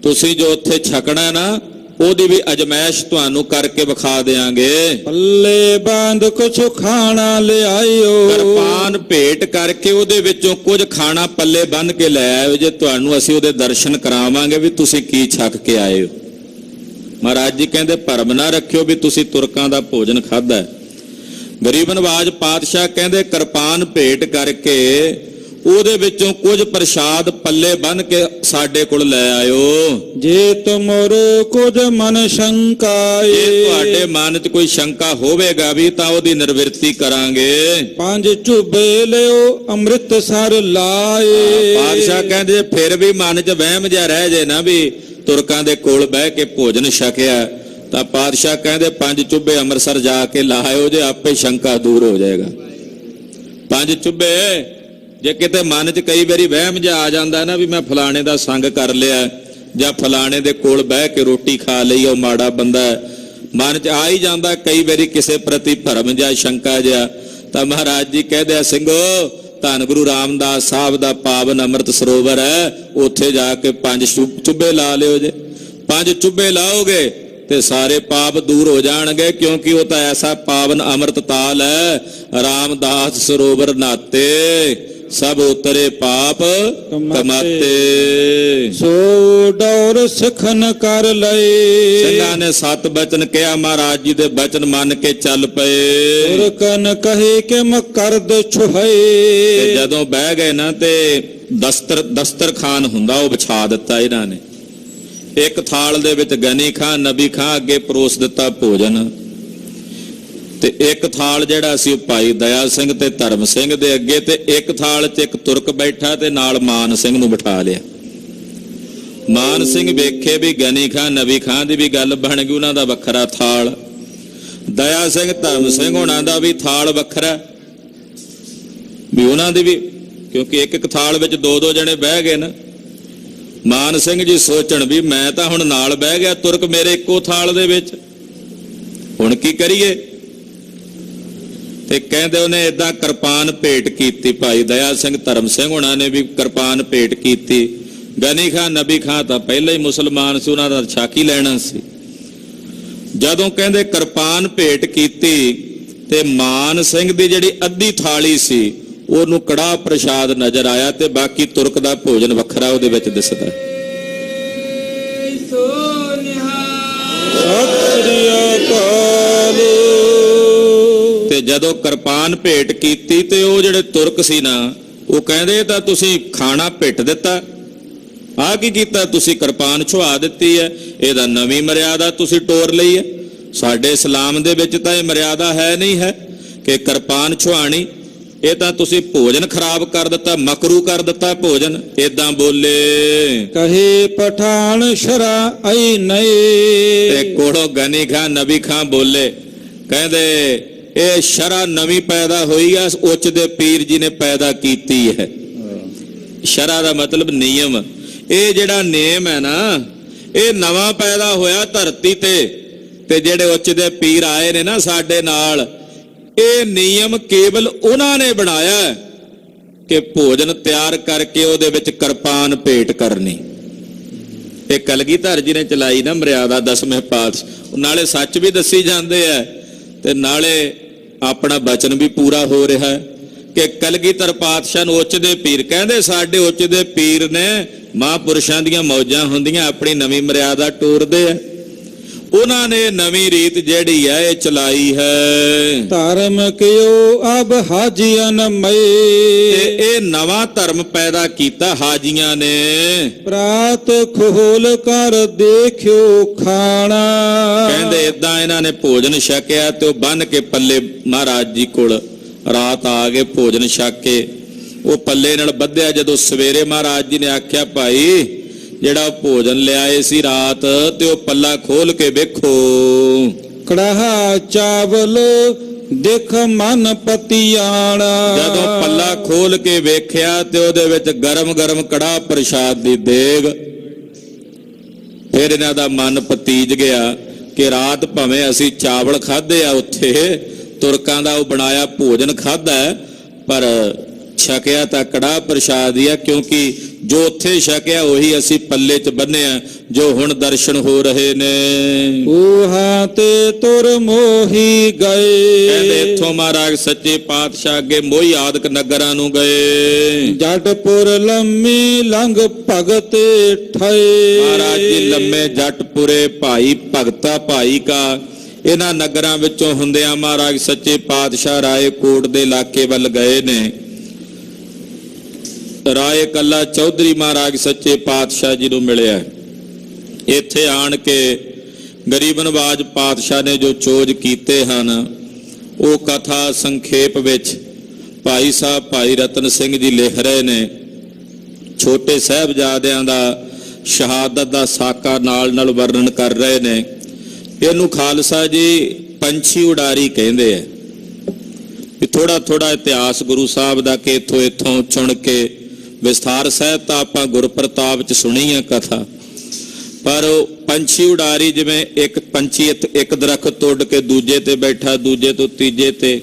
ਤੁਸੀਂ ਜੋ ਉੱਥੇ ਛਕਣਾ ਨਾ ਉਹਦੀ ਵੀ ਅਜਮਾਇਸ਼ ਤੁਹਾਨੂੰ ਕਰਕੇ ਵਿਖਾ ਦੇਾਂਗੇ। ਪੱਲੇ ਬੰਦ ਕੁਛ ਖਾਣਾ ਲਿਆਇਓ। ਕਿਰਪਾਨ ਭੇਟ ਕਰਕੇ ਉਹਦੇ ਵਿੱਚੋਂ ਕੁਝ ਖਾਣਾ ਪੱਲੇ ਬੰਨ ਕੇ ਲੈ ਆਇਓ, ਜੇ ਤੁਹਾਨੂੰ ਅਸੀਂ ਉਹਦੇ ਦਰਸ਼ਨ ਕਰਾਵਾਂਗੇ ਵੀ ਤੁਸੀਂ ਕੀ ਛਕ ਕੇ ਆਏ ਹੋ। ਮਹਾਰਾਜ ਜੀ ਕਹਿੰਦੇ ਭਰਮ ਨਾ ਰੱਖਿਓ ਵੀ ਤੁਸੀਂ ਤੁਰਕਾਂ ਦਾ ਭੋਜਨ ਖਾਧਾ। ਗਰੀਬ ਨਵਾਜ ਪਾਤਸ਼ਾਹ ਕਹਿੰਦੇ ਕਿਰਪਾਨ ਭੇਟ ਕਰਕੇ ਉਹਦੇ ਵਿੱਚੋਂ ਕੁਝ ਪ੍ਰਸ਼ਾਦ ਪੱਲੇ ਬੰਨ ਕੇ ਸਾਡੇ ਕੋਲ ਲੈ ਆਇਓ। ਜੇ ਤੁਮਰ ਕੁਝ ਮਨ ਸ਼ੰਕਾਏ, ਜੇ ਤੁਹਾਡੇ ਮਨ 'ਚ ਕੋਈ ਸ਼ੰਕਾ ਹੋਵੇਗਾ ਵੀ ਤਾਂ ਉਹਦੀ ਨਿਰਵਿਰਤੀ ਕਰਾਂਗੇ। 5 ਝੁੱਬੇ ਲਿਓ ਅੰਮ੍ਰਿਤਸਰ ਲਾਏ। ਪਾਤਸ਼ਾਹ ਕਹਿੰਦੇ ਫਿਰ ਵੀ ਮਨ 'ਚ ਵਹਿਮ ਜਿਹਾ ਰਹਿ ਜੇ ਨਾ ਵੀ ਤੁਰਕਾਂ ਦੇ ਕੋਲ ਬਹਿ ਕੇ ਭੋਜਨ ਛਕਿਆ, ਤਾਂ ਪਾਤਸ਼ਾਹ ਕਹਿੰਦੇ 5 ਚੁੱਬੇ ਅੰਮ੍ਰਿਤਸਰ ਜਾ ਕੇ ਲਾਇਓ, ਜੇ ਆਪੇ ਸ਼ੰਕਾ ਦੂਰ ਹੋ ਜਾਏਗਾ। 5 ਚੁੱਬੇ ਜੇ ਕਿਤੇ ਮਨ 'ਚ ਕਈ ਵਾਰੀ ਵਹਿਮ ਜਿਹਾ ਆ ਜਾਂਦਾ ਨਾ ਵੀ ਮੈਂ ਫਲਾਣੇ ਦਾ ਸੰਗ ਕਰ ਲਿਆ ਜਾਂ ਫਲਾਣੇ ਦੇ ਕੋਲ ਬਹਿ ਕੇ ਰੋਟੀ ਖਾ ਲਈ, ਉਹ ਮਾੜਾ ਬੰਦਾ, ਮਨ 'ਚ ਆ ਹੀ ਜਾਂਦਾ ਕਈ ਵਾਰੀ ਕਿਸੇ ਪ੍ਰਤੀ ਭਰਮ ਜਾਂ ਸ਼ੰਕਾ ਜਿਹਾ, ਤਾਂ ਮਹਾਰਾਜ ਜੀ ਕਹਿੰਦੇ ਆ ਸਿੰਘੋ ਧੰਨ ਗੁਰੂ ਰਾਮਦਾਸ ਸਾਹਿਬ ਦਾ ਪਾਵਨ ਅੰਮ੍ਰਿਤ ਸਰੋਵਰ ਹੈ, ਉੱਥੇ ਜਾ ਕੇ 5 ਚੁੱਬੇ ਲਾ ਲਿਓ। ਜੇ 5 ਚੁੱਬੇ ਲਾਓਗੇ ਤੇ ਸਾਰੇ ਪਾਪ ਦੂਰ ਹੋ ਜਾਣਗੇ, ਕਿਉਂਕਿ ਉਹ ਤਾਂ ਐਸਾ ਪਾਵਨ ਅੰਮ੍ਰਿਤ ਤਾਲ ਹੈ। ਰਾਮਦਾਸ ਸਰੋਵਰ ਨਾਤੇ ਸਭ ਉਤਰੇ ਪਾਪ ਕਮਾਤੇ। ਸੋ ਡੋਰ ਸਿਖਨ ਕਰ ਲਏ। ਸਿੰਘਾਂ ਨੇ 7 ਬਚਨ ਕਿਹਾ, ਮਹਾਰਾਜ ਜੀ ਦੇ ਬਚਨ ਮੰਨ ਕੇ ਚੱਲ ਪਏ। ਤੁਰਕਨ ਕਹੇ ਕਿ ਮਕਰਦ ਛੁਹਏ। ਜਦੋਂ ਬਹਿ ਗਏ ਨਾ ਤੇ ਦਸਤਰਖਾਨ ਹੁੰਦਾ ਉਹ ਵਿਛਾ ਦਿੱਤਾ ਇਹਨਾਂ ਨੇ। ਇੱਕ ਥਾਲ ਦੇ ਵਿੱਚ ਗਨੀ ਖਾਂ ਨਬੀ ਖਾਂ ਅੱਗੇ ਪਰੋਸ ਦਿੱਤਾ ਭੋਜਨ, ਤੇ ਇੱਕ ਥਾਲ ਜਿਹੜਾ ਸੀ ਭਾਈ ਦਇਆ ਸਿੰਘ ਤੇ ਧਰਮ ਸਿੰਘ ਦੇ ਅੱਗੇ, ਤੇ ਇੱਕ ਥਾਲ 'ਚ ਇੱਕ ਤੁਰਕ ਬੈਠਾ ਤੇ ਨਾਲ ਮਾਨ ਸਿੰਘ ਨੂੰ ਬਿਠਾ ਲਿਆ। ਮਾਨ ਸਿੰਘ ਵੇਖੇ ਵੀ ਗਨੀ ਖਾਂ ਨਬੀ ਖਾਂ ਦੀ ਵੀ ਗੱਲ ਬਣ ਗਈ, ਉਹਨਾਂ ਦਾ ਵੱਖਰਾ ਥਾਲ। ਦਇਆ ਸਿੰਘ ਧਰਮ ਸਿੰਘ ਹੋਣਾ ਦਾ ਵੀ ਥਾਲ ਵੱਖਰਾ, ਵੀ ਉਹਨਾਂ ਦੀ ਵੀ, ਕਿਉਂਕਿ ਇੱਕ ਥਾਲ ਵਿੱਚ 2-2 ਜਣੇ ਬਹਿ ਗਏ ਨਾ। ਮਾਨ ਸਿੰਘ ਜੀ ਸੋਚਣ ਵੀ ਮੈਂ ਤਾਂ ਹੁਣ ਨਾਲ ਬਹਿ ਗਿਆ, ਤੁਰਕ ਮੇਰੇ ਇੱਕੋ ਥਾਲ ਦੇ ਵਿੱਚ, ਹੁਣ ਕੀ ਕਰੀਏ। ਤੇ ਕਹਿੰਦੇ ਉਹਨੇ ਏਦਾਂ ਕਿਰਪਾਨ ਭੇਟ ਕੀਤੀ। ਭਾਈ ਦਇਆ ਸਿੰਘ ਧਰਮ ਸਿੰਘ ਹੋਣਾ ਨੇ ਵੀ ਕਿਰਪਾਨ ਭੇਟ ਕੀਤੀ। ਗਨੀ ਖਾਂ ਨਬੀ ਖਾਂ ਤਾਂ ਪਹਿਲਾਂ ਹੀ ਮੁਸਲਮਾਨ ਸੀ, ਉਹਨਾਂ ਦਾ ਛਾਕੀ ਲੈਣਾ ਸੀ। ਜਦੋਂ ਕਹਿੰਦੇ ਕਿਰਪਾਨ ਭੇਟ ਕੀਤੀ ਤੇ ਮਾਨ ਸਿੰਘ ਦੀ ਜਿਹੜੀ ਅੱਧੀ ਥਾਲੀ ਸੀ ਉਹਨੂੰ ਕੜਾਹ ਪ੍ਰਸ਼ਾਦ ਨਜ਼ਰ ਆਇਆ, ਤੇ ਬਾਕੀ ਤੁਰਕ ਦਾ ਭੋਜਨ ਵੱਖਰਾ ਉਹਦੇ ਵਿੱਚ ਦਿਸਦਾ। ਸਤਿ ਸ੍ਰੀ ਅਕਾਲ। ਤੇ ਜਦੋਂ ਕਿਰਪਾਨ ਭੇਟ ਕੀਤੀ ਤੇ ਉਹ ਜਿਹੜੇ ਤੁਰਕ ਸੀ ਨਾ, ਉਹ ਕਹਿੰਦੇ ਤਾਂ ਤੁਸੀਂ ਖਾਣਾ ਭਿੱਟ ਦਿੱਤਾ, ਆਹ ਕੀ ਕੀਤਾ ਤੁਸੀਂ, ਕਿਰਪਾਨ ਛੁਆ ਦਿੱਤੀ ਹੈ, ਇਹਦਾ ਨਵੀਂ ਮਰਿਆਦਾ ਤੁਸੀਂ ਟੋਰ ਲਈ ਹੈ। ਸਾਡੇ ਇਸਲਾਮ ਦੇ ਵਿੱਚ ਤਾਂ ਇਹ ਮਰਿਆਦਾ ਹੈ ਨਹੀਂ ਹੈ ਕਿ ਕਿਰਪਾਨ ਛੁਆਣੀ, ਇਹ ਤਾਂ ਤੁਸੀਂ ਭੋਜਨ ਖਰਾਬ ਕਰ ਦਿੱਤਾ, ਮਕਰੂ ਕਰ ਦਿੱਤਾ ਭੋਜਨ। ਏਦਾਂ ਬੋਲੇ ਕਹੇ ਪਠਾਨ ਸ਼ਰਾ ਆਈ ਨਏ। ਤੇ ਕੋੜੋ ਗਨੀ ਖਾਂ ਨਬੀ ਖਾਂ ਬੋਲੇ, ਕਹਿੰਦੇ ਇਹ ਸ਼ਰਾ ਨਵੀਂ ਪੈਦਾ ਹੋਈ ਆ, ਉੱਚ ਦੇ ਪੀਰ ਜੀ ਨੇ ਪੈਦਾ ਕੀਤੀ ਹੈ। ਸ਼ਰਾ ਦਾ ਮਤਲਬ ਨਿਯਮ। ਇਹ ਜਿਹੜਾ ਨਿਯਮ ਹੈ ਨਾ, ਇਹ ਨਵਾਂ ਪੈਦਾ ਹੋਇਆ ਧਰਤੀ ਤੇ ਜਿਹੜੇ ਉੱਚ ਦੇ ਪੀਰ ਆਏ ਨੇ ਨਾ ਸਾਡੇ ਨਾਲ, ਇਹ ਨਿਯਮ ਕੇਵਲ ਉਹਨਾਂ ਨੇ ਬਣਾਇਆ ਕਿ ਭੋਜਨ ਤਿਆਰ ਕਰਕੇ ਉਹਦੇ ਵਿੱਚ ਕਿਰਪਾਨ ਭੇਟ ਕਰਨੀ। ਇਹ ਕਲਗੀਧਰ ਜੀ ਨੇ ਚਲਾਈ ਨਾ ਮਰਿਆਦਾ 10ਵੇਂ ਪਾਤਸ਼ਾਹ, ਨਾਲੇ ਸੱਚ ਵੀ ਦੱਸੀ ਜਾਂਦੇ ਆ ਤੇ ਨਾਲੇ ਆਪਣਾ ਬਚਨ ਵੀ ਪੂਰਾ ਹੋ ਰਿਹਾ ਕਿ ਕਲਗੀਧਰ ਪਾਤਸ਼ਾਹ ਨੂੰ ਉੱਚ ਦੇ ਪੀਰ ਕਹਿੰਦੇ। ਸਾਡੇ ਉੱਚ ਦੇ ਪੀਰ ਨੇ ਮਹਾਂਪੁਰਸ਼ਾਂ ਦੀਆਂ ਮੌਜਾਂ ਹੁੰਦੀਆਂ, ਆਪਣੀ ਨਵੀਂ ਮਰਿਆਦਾ ਟੋਰਦੇ ਆ। ਉਹਨਾਂ ਨੇ ਨਵੀਂ ਰੀਤ ਜਿਹੜੀ ਹੈ ਇਹ ਚਲਾਈ ਹੈ। ਧਰਮ ਕਿਉ ਅਬ ਹਾਜੀਆਂ ਮਏ। ਇਹ ਨਵਾਂ ਧਰਮ ਪੈਦਾ ਕੀਤਾ ਹਾਜੀਆਂ ਨੇ। ਪ੍ਰਾਤ ਖੋਲ ਕਰ ਦੇਖਿਓ ਖਾਣਾ। ਕਹਿੰਦੇ ਏਦਾਂ ਇਹਨਾਂ ਨੇ ਭੋਜਨ ਛਕਿਆ ਤੇ ਉਹ ਬੰਨ ਕੇ ਪੱਲੇ ਮਹਾਰਾਜ ਜੀ ਕੋਲ ਰਾਤ ਆ ਗਏ। ਭੋਜਨ ਛਕ ਕੇ ਉਹ ਪੱਲੇ ਨਾਲ ਬੱਧਿਆ। ਜਦੋਂ ਸਵੇਰੇ ਮਹਾਰਾਜ ਜੀ ਨੇ ਆਖਿਆ ਭਾਈ ਜਿਹੜਾ ਭੋਜਨ ਲਿਆਏ ਸੀ ਰਾਤ, ਤੇ ਉਹ ਪੱਲਾ ਖੋਲ ਕੇ ਵੇਖੋ। ਕੜਾਹ ਚਾਵਲ ਦੇਖ ਮਨ ਪਤਿਆਣਾ। ਜਦੋਂ ਪੱਲਾ ਖੋਲ ਕੇ ਵੇਖਿਆ ਤੇ ਉਹਦੇ ਵਿੱਚ ਗਰਮ ਗਰਮ ਕੜਾਹ ਪ੍ਰਸ਼ਾਦ ਦੀ ਦੇਗ। ਫਿਰ ਇਹਨਾਂ ਦਾ ਮਨ ਪਤੀਜ ਗਿਆ ਕਿ ਰਾਤ ਭਾਵੇਂ ਅਸੀਂ ਚਾਵਲ ਖਾਧੇ ਆ, ਉੱਥੇ ਤੁਰਕਾਂ ਦਾ ਉਹ ਬਣਾਇਆ ਭੋਜਨ ਖਾਧਾ, ਪਰ ਛਕਿਆ ਤਾਂ ਕੜਾਹ ਪ੍ਰਸ਼ਾਦ ਹੀ ਆ, ਕਿਉਂਕਿ ਜੋ ਉੱਥੇ ਛਕਿਆ ਉਹੀ ਅਸੀਂ ਪੱਲੇ 'ਚ ਬੰਨਿਆ, ਜੋ ਹੁਣ ਦਰਸ਼ਨ ਹੋ ਰਹੇ ਨੇ। ਊਹਾਂ ਤੇ ਤੁਰ ਮੋਹੀ ਗਏ। ਕਹਿੰਦੇ ਇੱਥੋਂ ਮਹਾਰਾਜ ਸੱਚੇ ਪਾਤਸ਼ਾਹ ਅੱਗੇ ਮੋਹੀ ਆਦਿਕ ਨਗਰਾਂ ਨੂੰ ਗਏ। ਜਟਪੁਰ ਲੰਮੀ ਲੰਘ ਭਗਤ ਠਏ। ਮਹਾਰਾਜ ਜੀ ਲੰਮੇ ਜਟਪੁਰੇ ਭਾਈ ਭਗਤਾ ਭਾਈ ਕਾ, ਇਹਨਾਂ ਨਗਰਾਂ ਵਿੱਚੋਂ ਹੁੰਦਿਆਂ ਮਹਾਰਾਜ ਸੱਚੇ ਪਾਤਸ਼ਾਹ ਰਾਏਕੋਟ ਦੇ ਇਲਾਕੇ ਵੱਲ ਗਏ ਨੇ। ਰਾਏ ਕੱਲਾ ਚੌਧਰੀ ਮਹਾਰਾਜ ਸੱਚੇ ਪਾਤਸ਼ਾਹ ਜੀ ਨੂੰ ਮਿਲਿਆ। ਇੱਥੇ ਆਣ ਕੇ ਗਰੀਬ ਨਵਾਜ ਪਾਤਸ਼ਾਹ ਨੇ ਜੋ ਚੋਜ ਕੀਤੇ ਹਨ, ਉਹ ਕਥਾ ਸੰਖੇਪ ਵਿੱਚ ਭਾਈ ਸਾਹਿਬ ਭਾਈ ਰਤਨ ਸਿੰਘ ਜੀ ਲਿਖ ਰਹੇ ਨੇ। ਛੋਟੇ ਸਾਹਿਬਜ਼ਾਦਿਆਂ ਦਾ ਸ਼ਹਾਦਤ ਦਾ ਸਾਕਾ ਨਾਲ ਨਾਲ ਵਰਣਨ ਕਰ ਰਹੇ ਨੇ। ਇਹਨੂੰ ਖਾਲਸਾ ਜੀ ਪੰਛੀ ਉਡਾਰੀ ਕਹਿੰਦੇ ਆ। ਥੋੜਾ ਥੋੜਾ ਇਤਿਹਾਸ ਗੁਰੂ ਸਾਹਿਬ ਦਾ ਕਿ ਇੱਥੋਂ ਚੁਣ ਕੇ ਵਿਸਥਾਰ ਸਾਹਿਤ ਤਾਂ ਆਪਾਂ ਗੁਰਪ੍ਰਤਾਪ 'ਚ ਸੁਣੀ ਆ ਕਥਾ, ਪਰ ਪੰਛੀ ਉਡਾਰੀ ਜਿਵੇਂ ਇੱਕ ਪੰਛੀ ਇੱਕ ਦਰਖਤ ਤੋੜ ਕੇ ਦੂਜੇ ਤੇ ਬੈਠਾ, ਦੂਜੇ ਤੋਂ ਤੀਜੇ ਤੇ,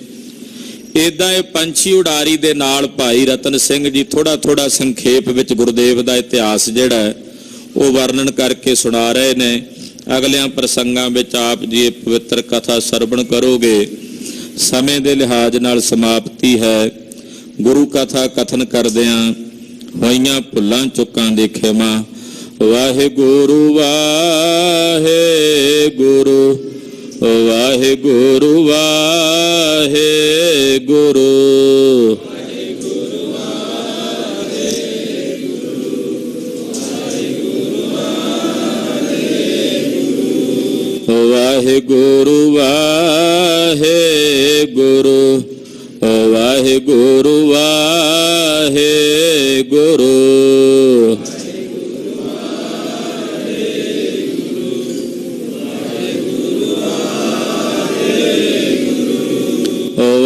ਇਦਾਂ ਇਹ ਪੰਛੀ ਉਡਾਰੀ ਦੇ ਨਾਲ ਭਾਈ ਰਤਨ ਸਿੰਘ ਜੀ ਥੋੜਾ ਥੋੜਾ ਸੰਖੇਪ ਵਿੱਚ ਗੁਰਦੇਵ ਦਾ ਇਤਿਹਾਸ ਜਿਹੜਾ ਹੈ ਉਹ ਵਰਣਨ ਕਰਕੇ ਸੁਣਾ ਰਹੇ ਨੇ। ਅਗਲਿਆਂ ਪ੍ਰਸੰਗਾਂ ਵਿੱਚ ਆਪ ਜੀ ਇਹ ਪਵਿੱਤਰ ਕਥਾ ਸਰਵਣ ਕਰੋਗੇ। ਸਮੇਂ ਦੇ ਲਿਹਾਜ਼ ਨਾਲ ਸਮਾਪਤੀ ਹੈ। ਗੁਰੂ ਕਥਾ ਕਥਨ ਕਰਦਿਆਂ ਹੋਈਆਂ ਭੁੱਲਾਂ ਚੁੱਕਾਂ ਦੀ ਖਿਮਾ। ਵਾਹਿਗੁਰੂ ਵਾਹਿਗੁਰੂ ਵਾਹਿਗੁਰੂ ਵਾਹਿਗੁਰੂ। ਵਾਹਿਗੁਰੂ ਵਾਹਿਗੁਰੂ ਵਾਹਿਗੁਰੂ ਵਾਹਿਗੁਰੂ।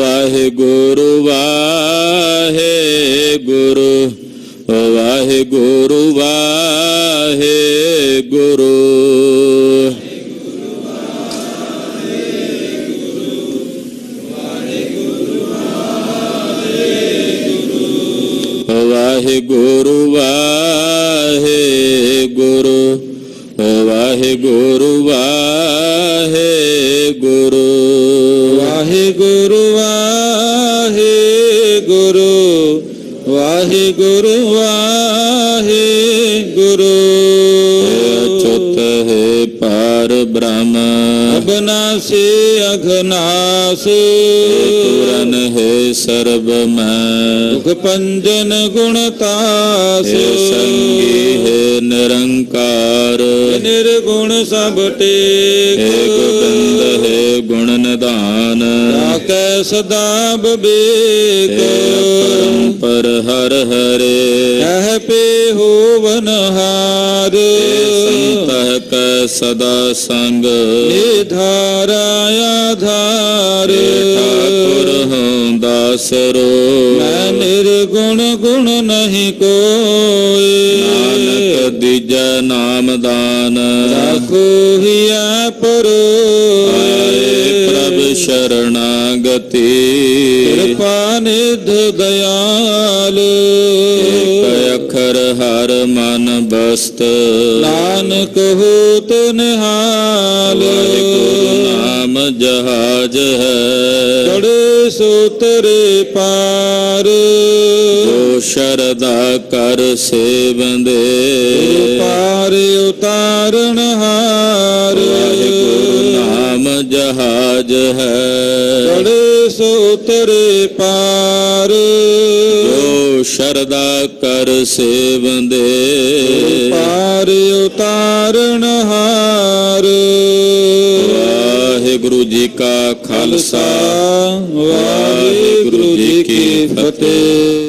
ਵਾਹਿਗੁਰੂ ਵਾਹਿਗੁਰੂ ਵਾਹਿਗੁਰੂ ਵਾਹਿਗੁਰੂ। ਵਾਹਿਗੁਰੂ ਵਾਹਿਗੁਰੂ ਵਾਹਿਗੁਰੂ ਵਾਹਿਗੁਰੂ। ਵਾਹਿਗੁਰੂ ਵਾਹਿਗੁਰੂ ਵਾਹਿਗੁਰੂ ਵਾਹਿਗੁਰੂ। ਅਚੁੱਤ ਹੈ ਪਾਰ ਬ੍ਰਹਮ ਅਬਨਾਸੀ ਅਘਨਾਸ। ਪੂਰਨ ਹੈ ਸਰਬ ਮੈਂ ਦੁਖ ਪੰਜਨ ਗੁਣਤਾਸ। ਸੰਗੀ ਹੈ ਨਿਰੰਕਾਰ ਨਿਰਗੁਣ ਸਭ ਟੇਕ। ਗੋਬਿੰਦ ਹੈ ਗੁਣ ਨਿਧਾਨ ਰਾਖੈ ਸਦਾ ਬਿਬੇਕ। ਪਰ ਹਰ ਹਰੇ ਕਹਿ ਪੇ ਹੋਵਨ ਹਾਰ। ਸੰਤਹ ਕੈ ਸਦਾ ਸੰਗ ਨਿਧਾਰਾ ਆਧਾਰ। ਠਾਕੁਰ ਹਉ ਦਾਸਰੋ ਮੈਂ ਨਿਰਗੁਣ ਗੁਣ ਨਹੀਂ ਕੋਇ। ਨਾਨਕ ਦੀਜੈ ਨਾਮ ਦਾਨ ਰਾਖੋ ਹਿਆ ਪਰੋਇ। ਪ੍ਰਭ ਸ਼ਰਣਾਗਤੀ ਕਿਰਪਾ ਨਿਧ ਦਇਆਲ। ਏਕ ਅੱਖਰ ਹਰ ਮਨ ਬਸਤ ਨਾਨਕ ਹੋਤ ਨਿਹਾਲ। ਵਾਹਿਗੁਰੂ ਨਾਮ ਜਹਾਜ ਹੈ ਚੜ੍ਹੇ ਸੋਤਰੇ ਪਾਰ। ਜੋ ਸ਼ਰਧਾ ਕਰ ਸੇਵੰਦੇ ਪਾਰ ਉਤਾਰਨ ਹਾਰ। ਵਾਹਿਗੁਰੂ ਨਾਮ ਜਹਾਜ ਹੈ ਚੜ੍ਹੇ ਸੋਤਰੇ ਪਾਰ। ਜੋ ਸ਼ਰਧਾ ਕਰ ਸੇਵੰਦੇ ਪਾਰ ਉਤਾਰਨ ਹਾਰ। ਵਾਹਿਗੁਰੂ ਜੀ ਕਾ ਖਾਲਸਾ ਵਾਹਿਗੁਰੂ ਜੀ ਕੀ ਫਤਿਹ।